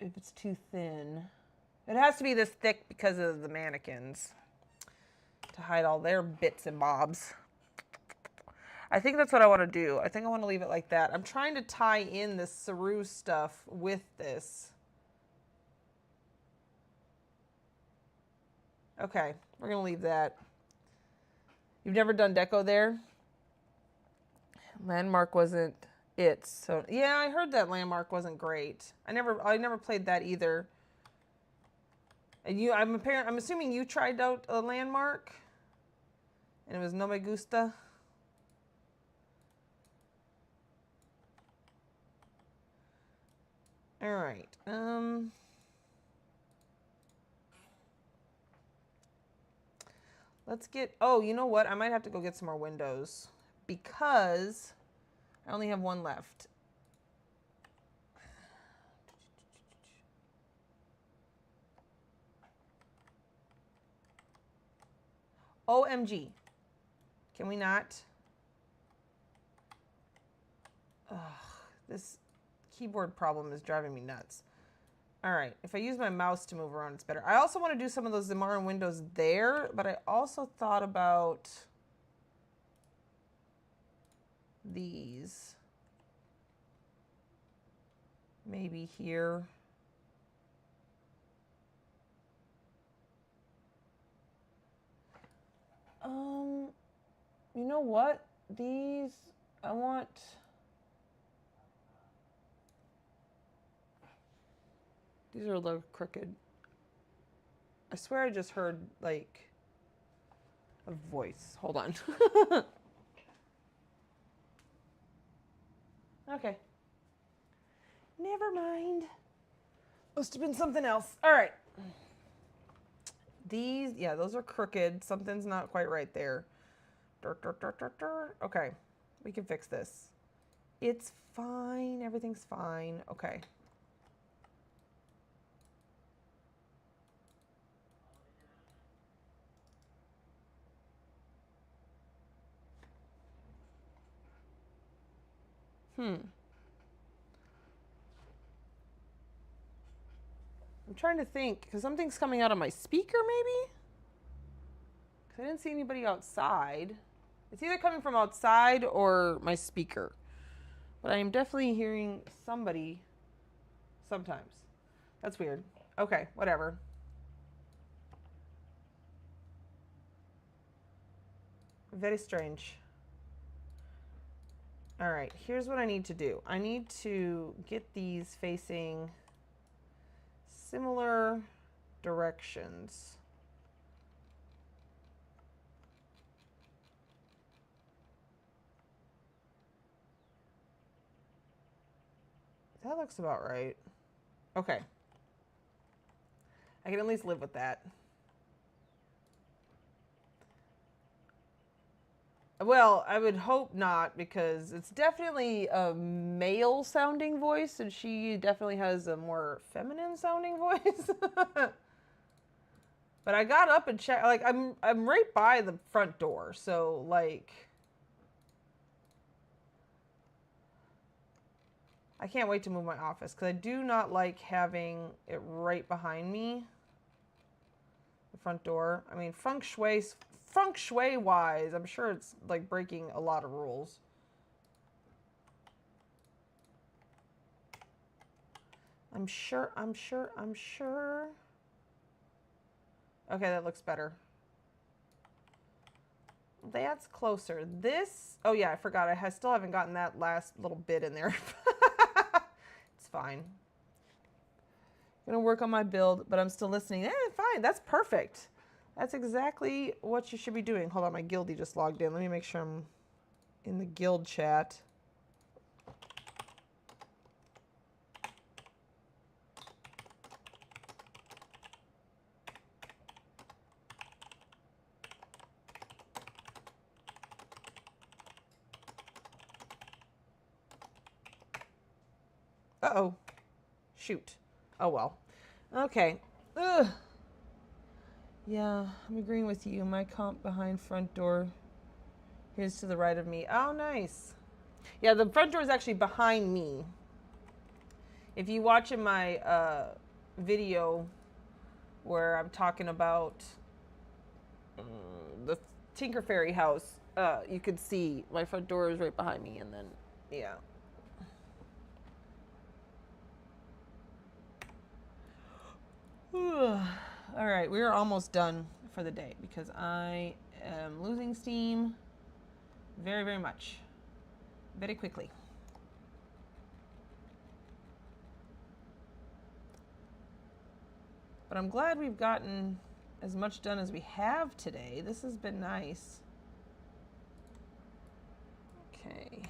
Speaker 1: If it's too thin. It has to be this thick because of the mannequins, to hide all their bits and bobs. I think that's what I want to do. I think I want to leave it like that. I'm trying to tie in this Saru stuff with this. Okay, we're going to leave that. You've never done deco there? Landmark wasn't it. So yeah, I heard that Landmark wasn't great. I never played that either. And I'm assuming you tried out a Landmark and it was no me gusta. All right. Let's get, oh, you know what? I might have to go get some more windows because I only have one left. OMG. Can we not? Ugh, this keyboard problem is driving me nuts. All right, if I use my mouse to move around, it's better. I also want to do some of those Zamara windows there, but I also thought about these. Maybe here. You know what? These, I want... These are a little crooked. I swear I just heard, like, a voice. Hold on. Okay. Never mind. Must have been something else. All right. These, yeah, those are crooked. Something's not quite right there. Okay. We can fix this. It's fine. Everything's fine. Okay. I'm trying to think, because something's coming out of my speaker, maybe? Because I didn't see anybody outside. It's either coming from outside or my speaker. But I am definitely hearing somebody sometimes. That's weird. Okay, whatever. Very strange. All right, here's what I need to do. I need to get these facing similar directions. That looks about right. Okay. I can at least live with that. Well, I would hope not, because it's definitely a male sounding voice, and she definitely has a more feminine sounding voice. But I got up and checked. Like, I'm right by the front door, so like, I can't wait to move my office because I do not like having it right behind me. The front door. I mean, feng shui wise, I'm sure it's like breaking a lot of rules. I'm sure. Okay, that looks better. That's closer. This, oh yeah, I forgot. I still haven't gotten that last little bit in there. It's fine. Gonna work on my build, but I'm still listening. Fine, that's perfect. That's exactly what you should be doing. Hold on, my guildie just logged in. Let me make sure I'm in the guild chat. Uh-oh. Shoot. Oh, well. Okay. Ugh. Yeah, I'm agreeing with you. My comp behind front door. Here's to the right of me. Oh, nice. Yeah, the front door is actually behind me. If you watch in my video where I'm talking about the Tinker Fairy house, you could see my front door is right behind me, and then, yeah. All right, we're almost done for the day because I am losing steam very, very much. Very quickly. But I'm glad we've gotten as much done as we have today. This has been nice. Okay.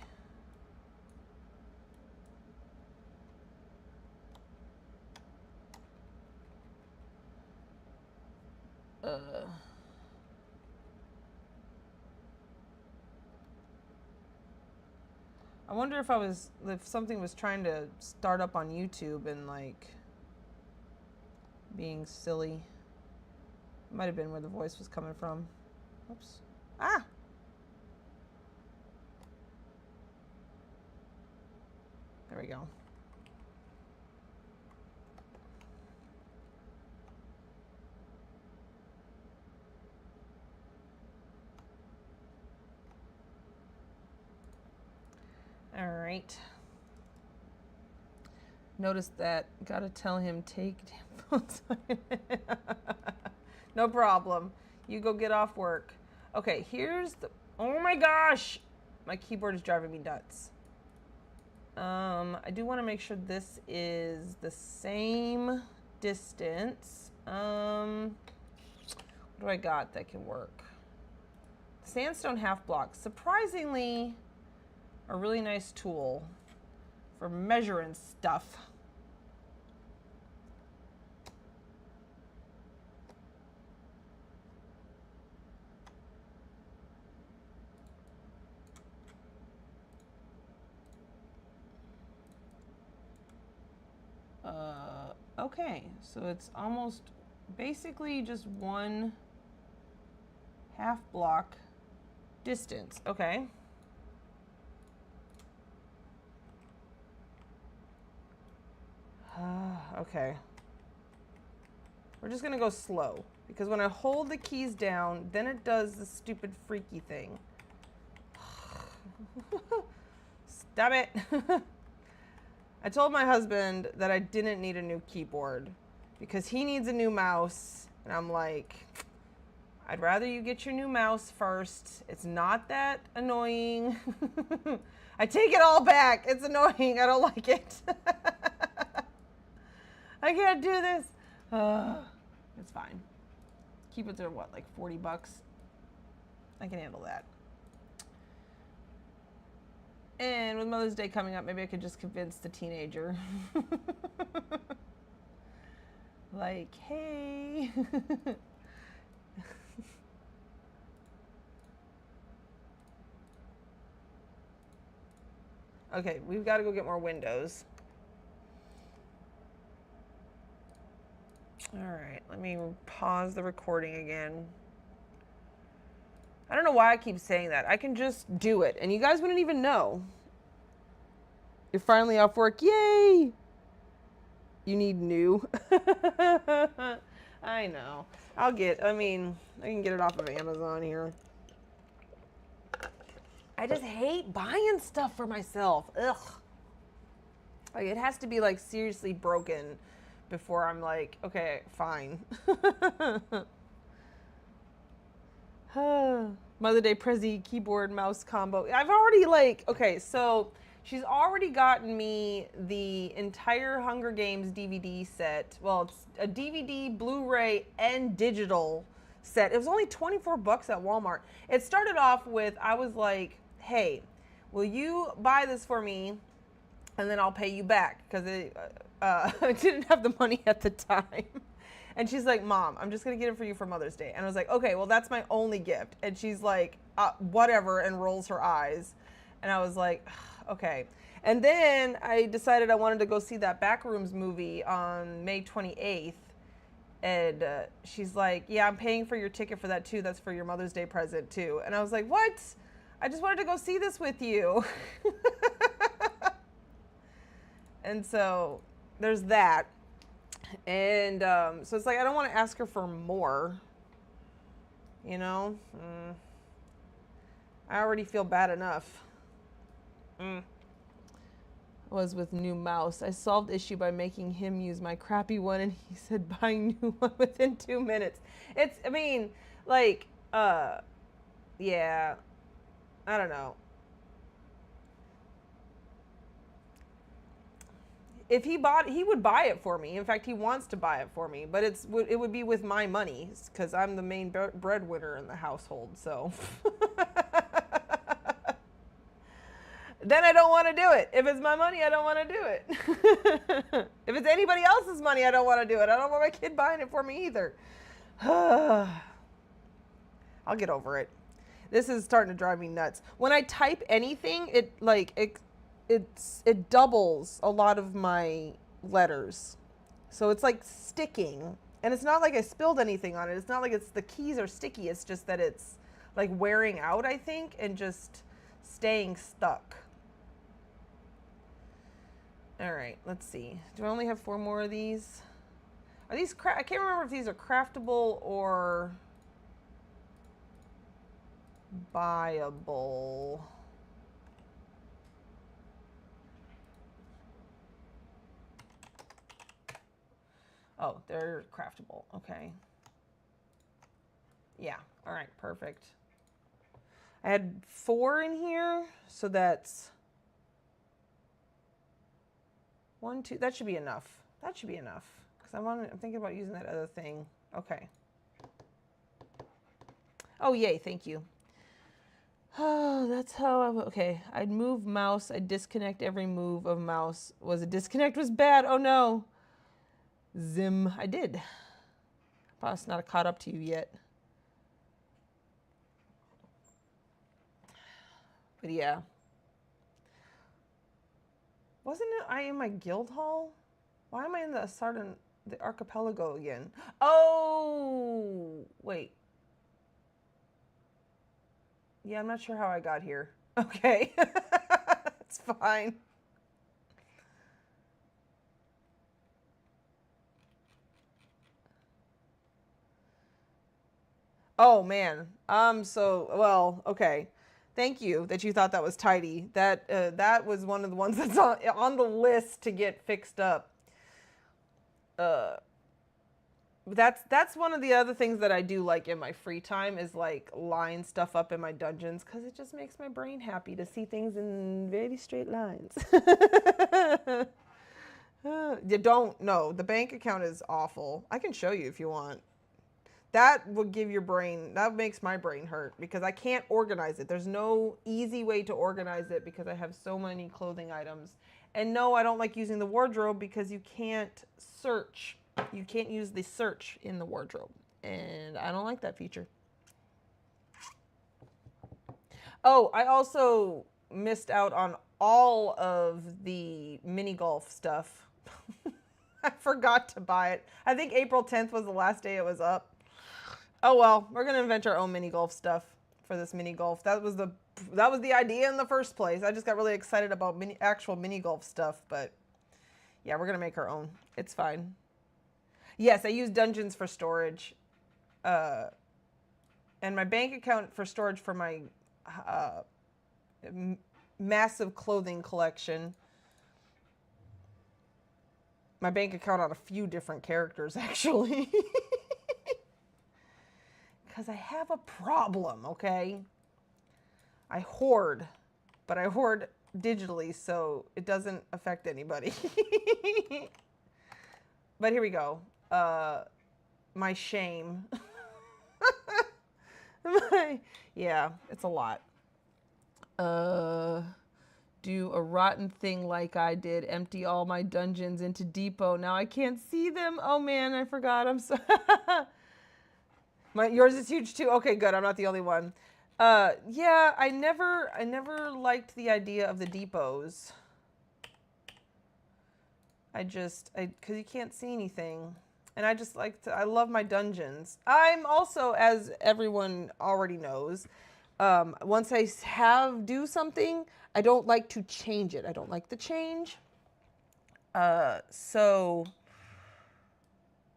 Speaker 1: I wonder if something was trying to start up on YouTube and like being silly. It might have been where the voice was coming from. Oops. Ah! There we go. All right. Notice that. Gotta tell him take phones. No problem. You go get off work. Okay, here's the. Oh my gosh! My keyboard is driving me nuts. I do want to make sure this is the same distance. What do I got that can work? Sandstone half block. Surprisingly, a really nice tool for measuring stuff. Okay, so it's almost basically just one half block distance. Okay. Okay. We're just gonna go slow because when I hold the keys down, then it does the stupid freaky thing. Damn it. I told my husband that I didn't need a new keyboard because he needs a new mouse. And I'm like, I'd rather you get your new mouse first. It's not that annoying. I take it all back. It's annoying. I don't like it. I can't do this. It's fine. Keyboards are what, like 40 bucks? I can handle that. And with Mother's Day coming up, maybe I could just convince the teenager. Like, hey. Okay, we've got to go get more windows. All right, let me pause the recording again. I don't know why I keep saying that. I can just do it, and you guys wouldn't even know. You're finally off work. Yay! You need new. I know. I can get it off of Amazon here. I just hate buying stuff for myself. Ugh. Like, it has to be, like, seriously broken before I'm like, okay, fine. Mother Day Prezi keyboard mouse combo. I've already, like, okay, so she's already gotten me the entire Hunger Games DVD set. Well, it's a DVD, Blu-ray, and digital set. It was only 24 bucks at Walmart. It started off with, I was like, hey, will you buy this for me and then I'll pay you back? Because I didn't have the money at the time. And she's like, Mom, I'm just going to get it for you for Mother's Day. And I was like, okay, well, that's my only gift. And she's like, whatever, and rolls her eyes. And I was like, okay. And then I decided I wanted to go see that Backrooms movie on May 28th. And she's like, yeah, I'm paying for your ticket for that too. That's for your Mother's Day present too. And I was like, what? I just wanted to go see this with you. And so there's that. And so it's like, I don't want to ask her for more, you know? I already feel bad enough. Was with new mouse. I solved issue by making him use my crappy one, and he said buying new one within 2 minutes. It's, I mean, like, yeah, I don't know. If he bought, he would buy it for me. In fact, he wants to buy it for me, but it would be with my money because I'm the main breadwinner in the household. So then I don't want to do it. If it's my money, I don't want to do it. If it's anybody else's money, I don't want to do it. I don't want my kid buying it for me either. I'll get over it. This is starting to drive me nuts. When I type anything, it doubles a lot of my letters. So it's like sticking. And it's not like I spilled anything on it. It's not like the keys are sticky. It's just that it's like wearing out, I think, and just staying stuck. All right, let's see. Do I only have 4 more of these? Are these I can't remember if these are craftable or buyable. Oh, they're craftable. Okay. Yeah. All right. Perfect. I had 4 in here, so that's 1, 2. That should be enough. That should be enough because I'm thinking about using that other thing. Okay. Oh, yay! Thank you. Oh, that's how okay. I'd move mouse. I'd disconnect every move of mouse. Was a disconnect was bad? Oh no. Zim, I did. Probably not caught up to you yet. But yeah. Wasn't it I in my guild hall? Why am I in the archipelago again? Oh, wait. Yeah, I'm not sure how I got here. Okay. It's fine. Oh man. Okay. Thank you that you thought that was tidy. That was one of the ones that's on the list to get fixed up. That's one of the other things that I do like in my free time is like line stuff up in my dungeons because it just makes my brain happy to see things in very straight lines. You don't know. The bank account is awful. I can show you if you want. That would give your brain, that makes my brain hurt because I can't organize it. There's no easy way to organize it because I have so many clothing items. And no, I don't like using the wardrobe because you can't search. You can't use the search in the wardrobe. And I don't like that feature. Oh, I also missed out on all of the mini golf stuff. I forgot to buy it. I think April 10th was the last day it was up. Oh well, we're gonna invent our own mini golf stuff for this mini golf. That was the idea in the first place. I just got really excited about actual mini golf stuff, but yeah, we're gonna make our own. It's fine. Yes, I use Dungeons for storage, and my bank account for storage for my massive clothing collection. My bank account on a few different characters actually. Because I have a problem, okay? I hoard, but I hoard digitally, so it doesn't affect anybody. But here we go. My shame. Yeah, it's a lot. Do a rotten thing like I did. Empty all my dungeons into Depot. Now I can't see them. Oh man, I forgot. I'm sorry. Yours is huge too. Okay, good. I'm not the only one. Yeah, I never liked the idea of the depots. Because you can't see anything. And I just I love my dungeons. I'm also, as everyone already knows, once I do something, I don't like to change it. I don't like the change. So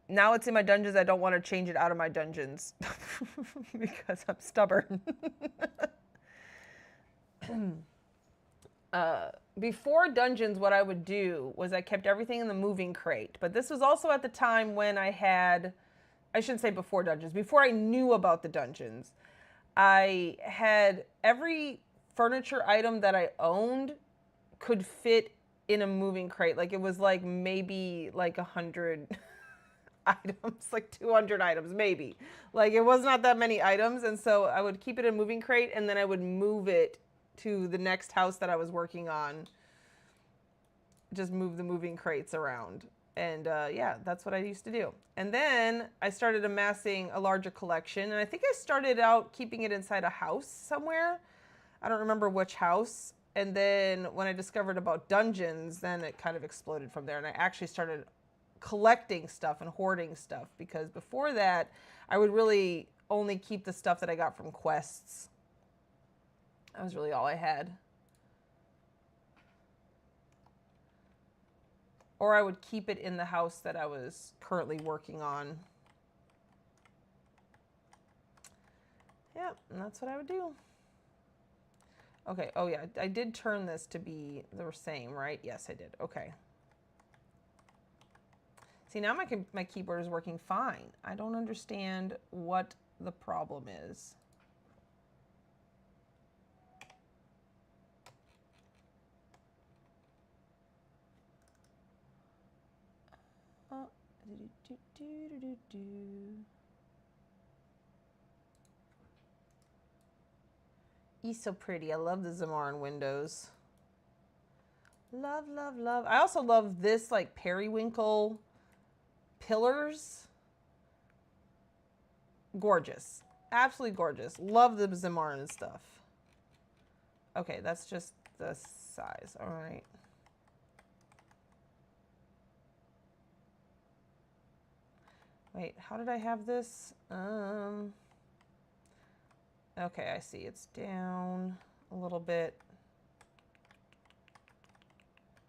Speaker 1: now it's in my dungeons. I don't want to change it out of my dungeons because I'm stubborn. Before dungeons, what I would do was I kept everything in the moving crate. But this was also at the time when I shouldn't say before dungeons, before I knew about the dungeons. I had every furniture item that I owned could fit in a moving crate. Like it was like maybe like 100 items, like 200 items, maybe. Like it was not that many items. And so I would keep it in a moving crate and then I would move it to the next house that I was working on. Just move the moving crates around. And yeah, that's what I used to do. And then I started amassing a larger collection. And I think I started out keeping it inside a house somewhere. I don't remember which house. And then when I discovered about dungeons, then it kind of exploded from there. And I actually started collecting stuff and hoarding stuff. Because before that, I would really only keep the stuff that I got from quests. That was really all I had. Or I would keep it in the house that I was currently working on. Yeah, and that's what I would do. Okay, oh yeah, I did turn this to be the same, right? Yes, I did. Okay. See, now my keyboard is working fine. I don't understand what the problem is. He's so pretty. I love the Zamarin windows. Love, love, love. I also love this like periwinkle pillars. Gorgeous. Absolutely gorgeous. Love the Zamarin stuff. Okay, that's just the size. All right. Wait, how did I have this? Okay, I see. It's down a little bit.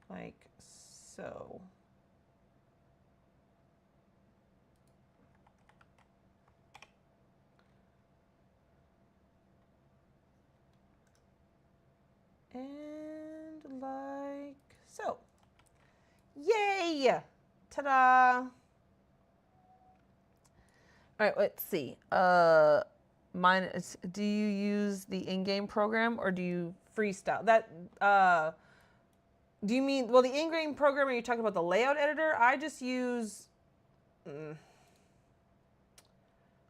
Speaker 1: Like so. Yay! Ta-da! All right, let's see. Mine is, do you use the in-game program or do you freestyle? Do you mean, well, the in-game program, are you talking about the layout editor? I just use,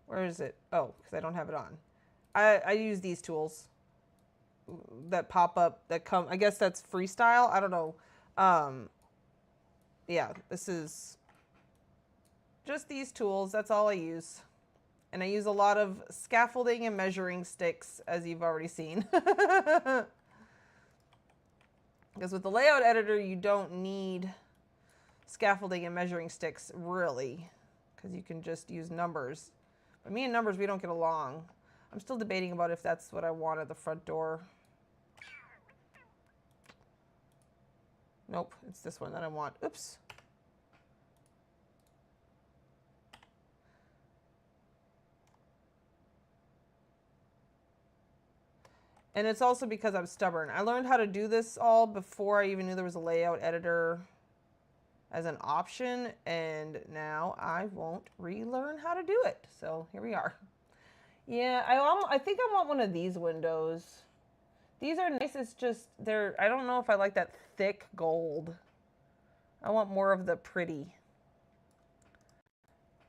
Speaker 1: where is it? Oh, because I don't have it on. I use these tools that pop up, that come, I guess that's freestyle. I don't know. Yeah, this is just these tools. That's all I use. And I use a lot of scaffolding and measuring sticks, as you've already seen. Because with the layout editor, you don't need scaffolding and measuring sticks, really. Because you can just use numbers. But me and numbers, we don't get along. I'm still debating about if that's what I want at the front door. Nope, it's this one that I want. Oops. And it's also because I'm stubborn. I learned how to do this all before I even knew there was a layout editor as an option, and now I won't relearn how to do it. So here we are. Yeah, I think I want one of these windows. These are nice. It's just I don't know if I like that thick gold. I want more of the pretty.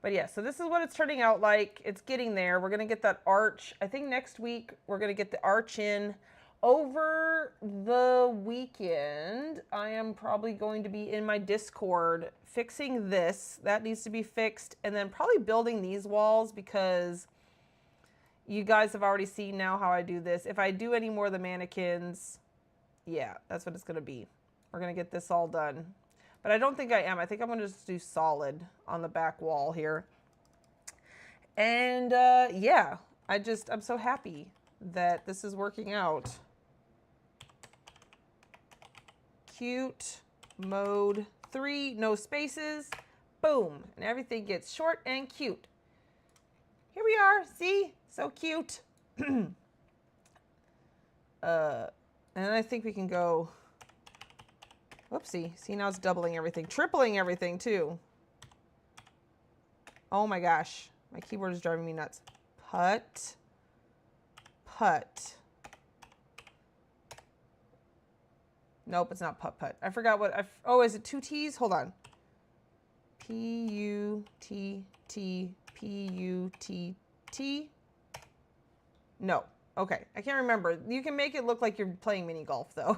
Speaker 1: But yeah, so this is what it's turning out like. It's getting there. We're going to get that arch. I think next week we're going to get the arch in. Over the weekend, I am probably going to be in my Discord fixing this. That needs to be fixed. And then probably building these walls, because you guys have already seen now how I do this. If I do any more of the mannequins, yeah, that's what it's going to be. We're going to get this all done. But I don't think I am. I think I'm going to just do solid on the back wall here. And yeah, I'm so happy that this is working out. Cute mode 3, no spaces, boom. And everything gets short and cute. Here we are, see? So cute. And I think we can go, whoopsie. See, now it's doubling everything, tripling everything too. Oh my gosh. My keyboard is driving me nuts. Put. Nope, it's not put. I forgot what, oh, is it 2 T's? Hold on. P-U-T-T-P-U-T-T. No. Okay, I can't remember. You can make it look like you're playing mini golf, though.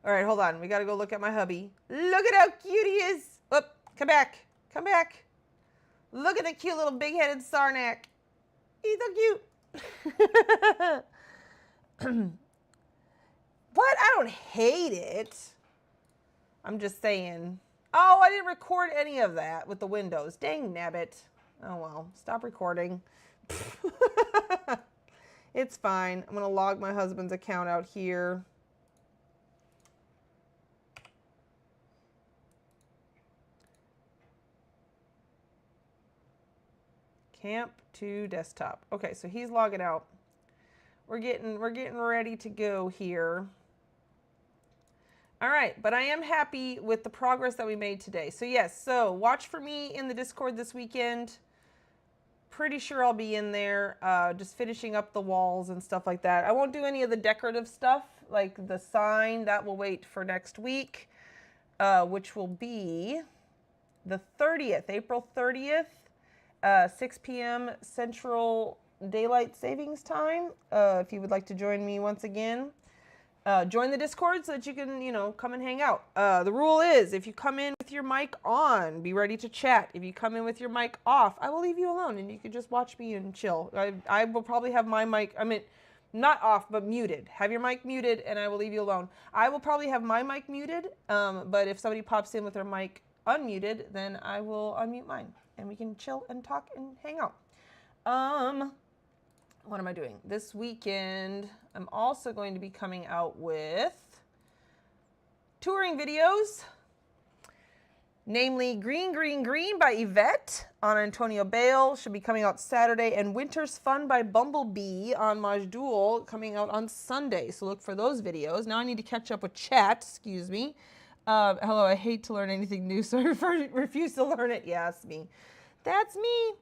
Speaker 1: All right, hold on. We got to go look at my hubby. Look at how cute he is. Oop, come back. Come back. Look at the cute little big-headed Sarnak. He's so cute. What? I don't hate it. I'm just saying. Oh, I didn't record any of that with the windows. Dang nabbit. Oh, well. Stop recording. It's fine. I'm going to log my husband's account out here. Camp to desktop. Okay, so he's logging out. We're getting ready to go here. All right, but I am happy with the progress that we made today. So yes, so watch for me in the Discord this weekend. Pretty sure I'll be in there, just finishing up the walls and stuff like that. I won't do any of the decorative stuff, like the sign. That will wait for next week, which will be the 30th, April 30th, 6 p.m. Central Daylight Savings Time. If you would like to join me once again. Join the Discord so that you can, come and hang out. The rule is, if you come in with your mic on, be ready to chat. If you come in with your mic off, I will leave you alone and you can just watch me and chill. I will probably have my mic, not off, but muted. Have your mic muted and I will leave you alone. I will probably have my mic muted, but if somebody pops in with their mic unmuted, then I will unmute mine and we can chill and talk and hang out. What am I doing? This weekend, I'm also going to be coming out with touring videos, namely Green, Green, Green by Yvette on Antonio Bale should be coming out Saturday, and Winter's Fun by Bumblebee on Majdoul coming out on Sunday. So look for those videos. Now I need to catch up with chat, excuse me. Hello, I hate to learn anything new, so I refuse to learn it. Yeah, that's me. That's me.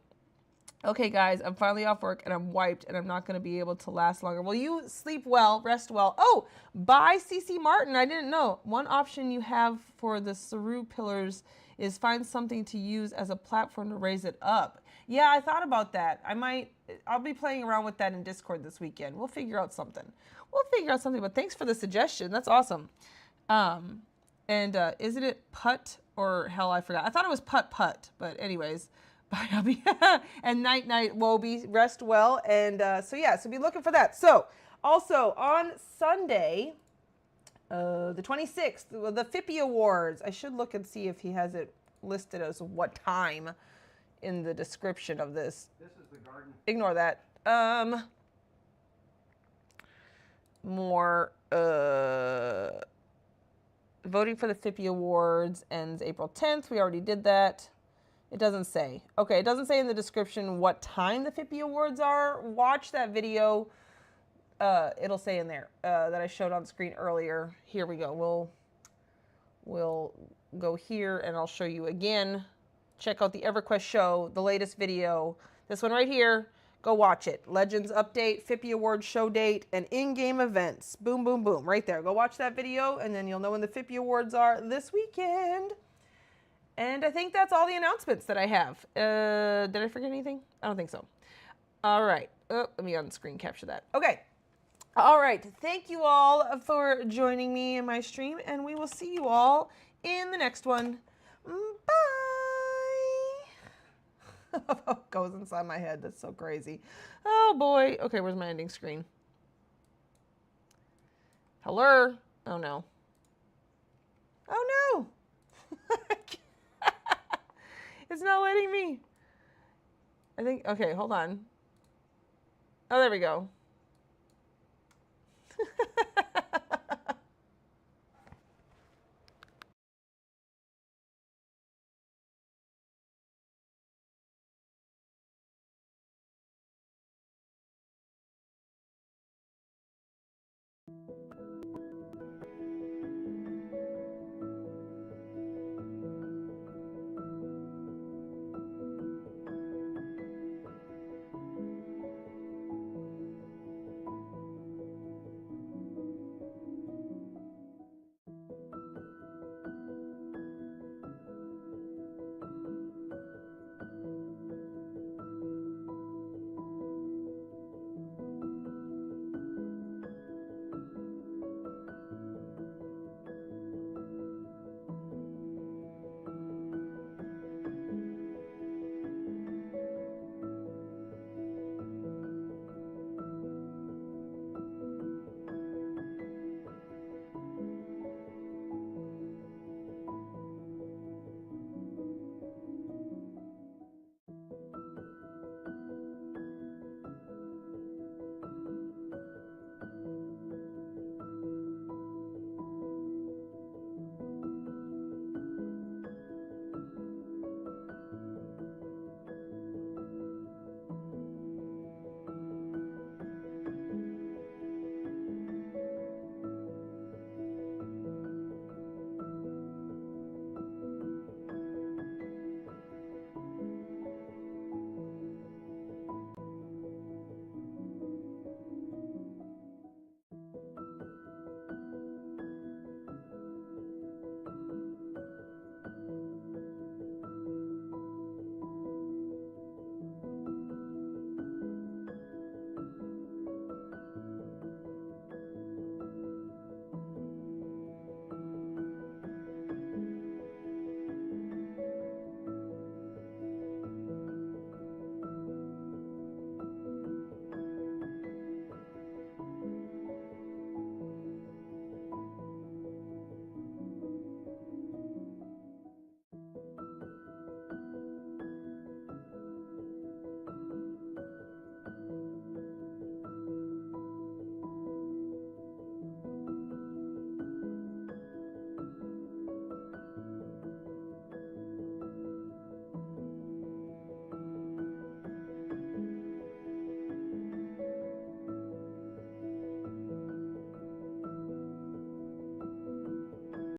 Speaker 1: Okay, guys, I'm finally off work and I'm wiped and I'm not going to be able to last longer. Well, you sleep well, rest well. Oh, by CC Martin. I didn't know. One option you have for the Saru pillars is find something to use as a platform to raise it up. Yeah, I thought about that. I'll be playing around with that in Discord this weekend. We'll figure out something. But thanks for the suggestion. That's awesome. Isn't it putt or hell? I forgot. I thought it was putt, but anyways. Bye, Abby. And night, Wobie. Rest well. And so be looking for that. So also on Sunday, the 26th, the FIPI Awards. I should look and see if he has it listed as what time in the description of this.
Speaker 2: This is the garden.
Speaker 1: Ignore that. More voting for the FIPI Awards ends April 10th. We already did that. It doesn't say. Okay, it doesn't say in the description what time the FIPI Awards are. Watch that video. It'll say in there that I showed on screen earlier. Here we go. We'll go here and I'll show you again. Check out the EverQuest show, the latest video. This one right here. Go watch it. Legends update, FIPI Awards show date, and in-game events. Boom, boom, boom. Right there. Go watch that video and then you'll know when the FIPI Awards are this weekend. And I think that's all the announcements that I have. Did I forget anything? I don't think so. All right. Oh, let me on screen capture that. Okay. All right. Thank you all for joining me in my stream, and we will see you all in the next one. Bye. Goes inside my head. That's so crazy. Oh, boy. Okay, where's my ending screen? Hello? Oh, no. Oh, no. It's not letting me. I think, okay, hold on. Oh, there we go.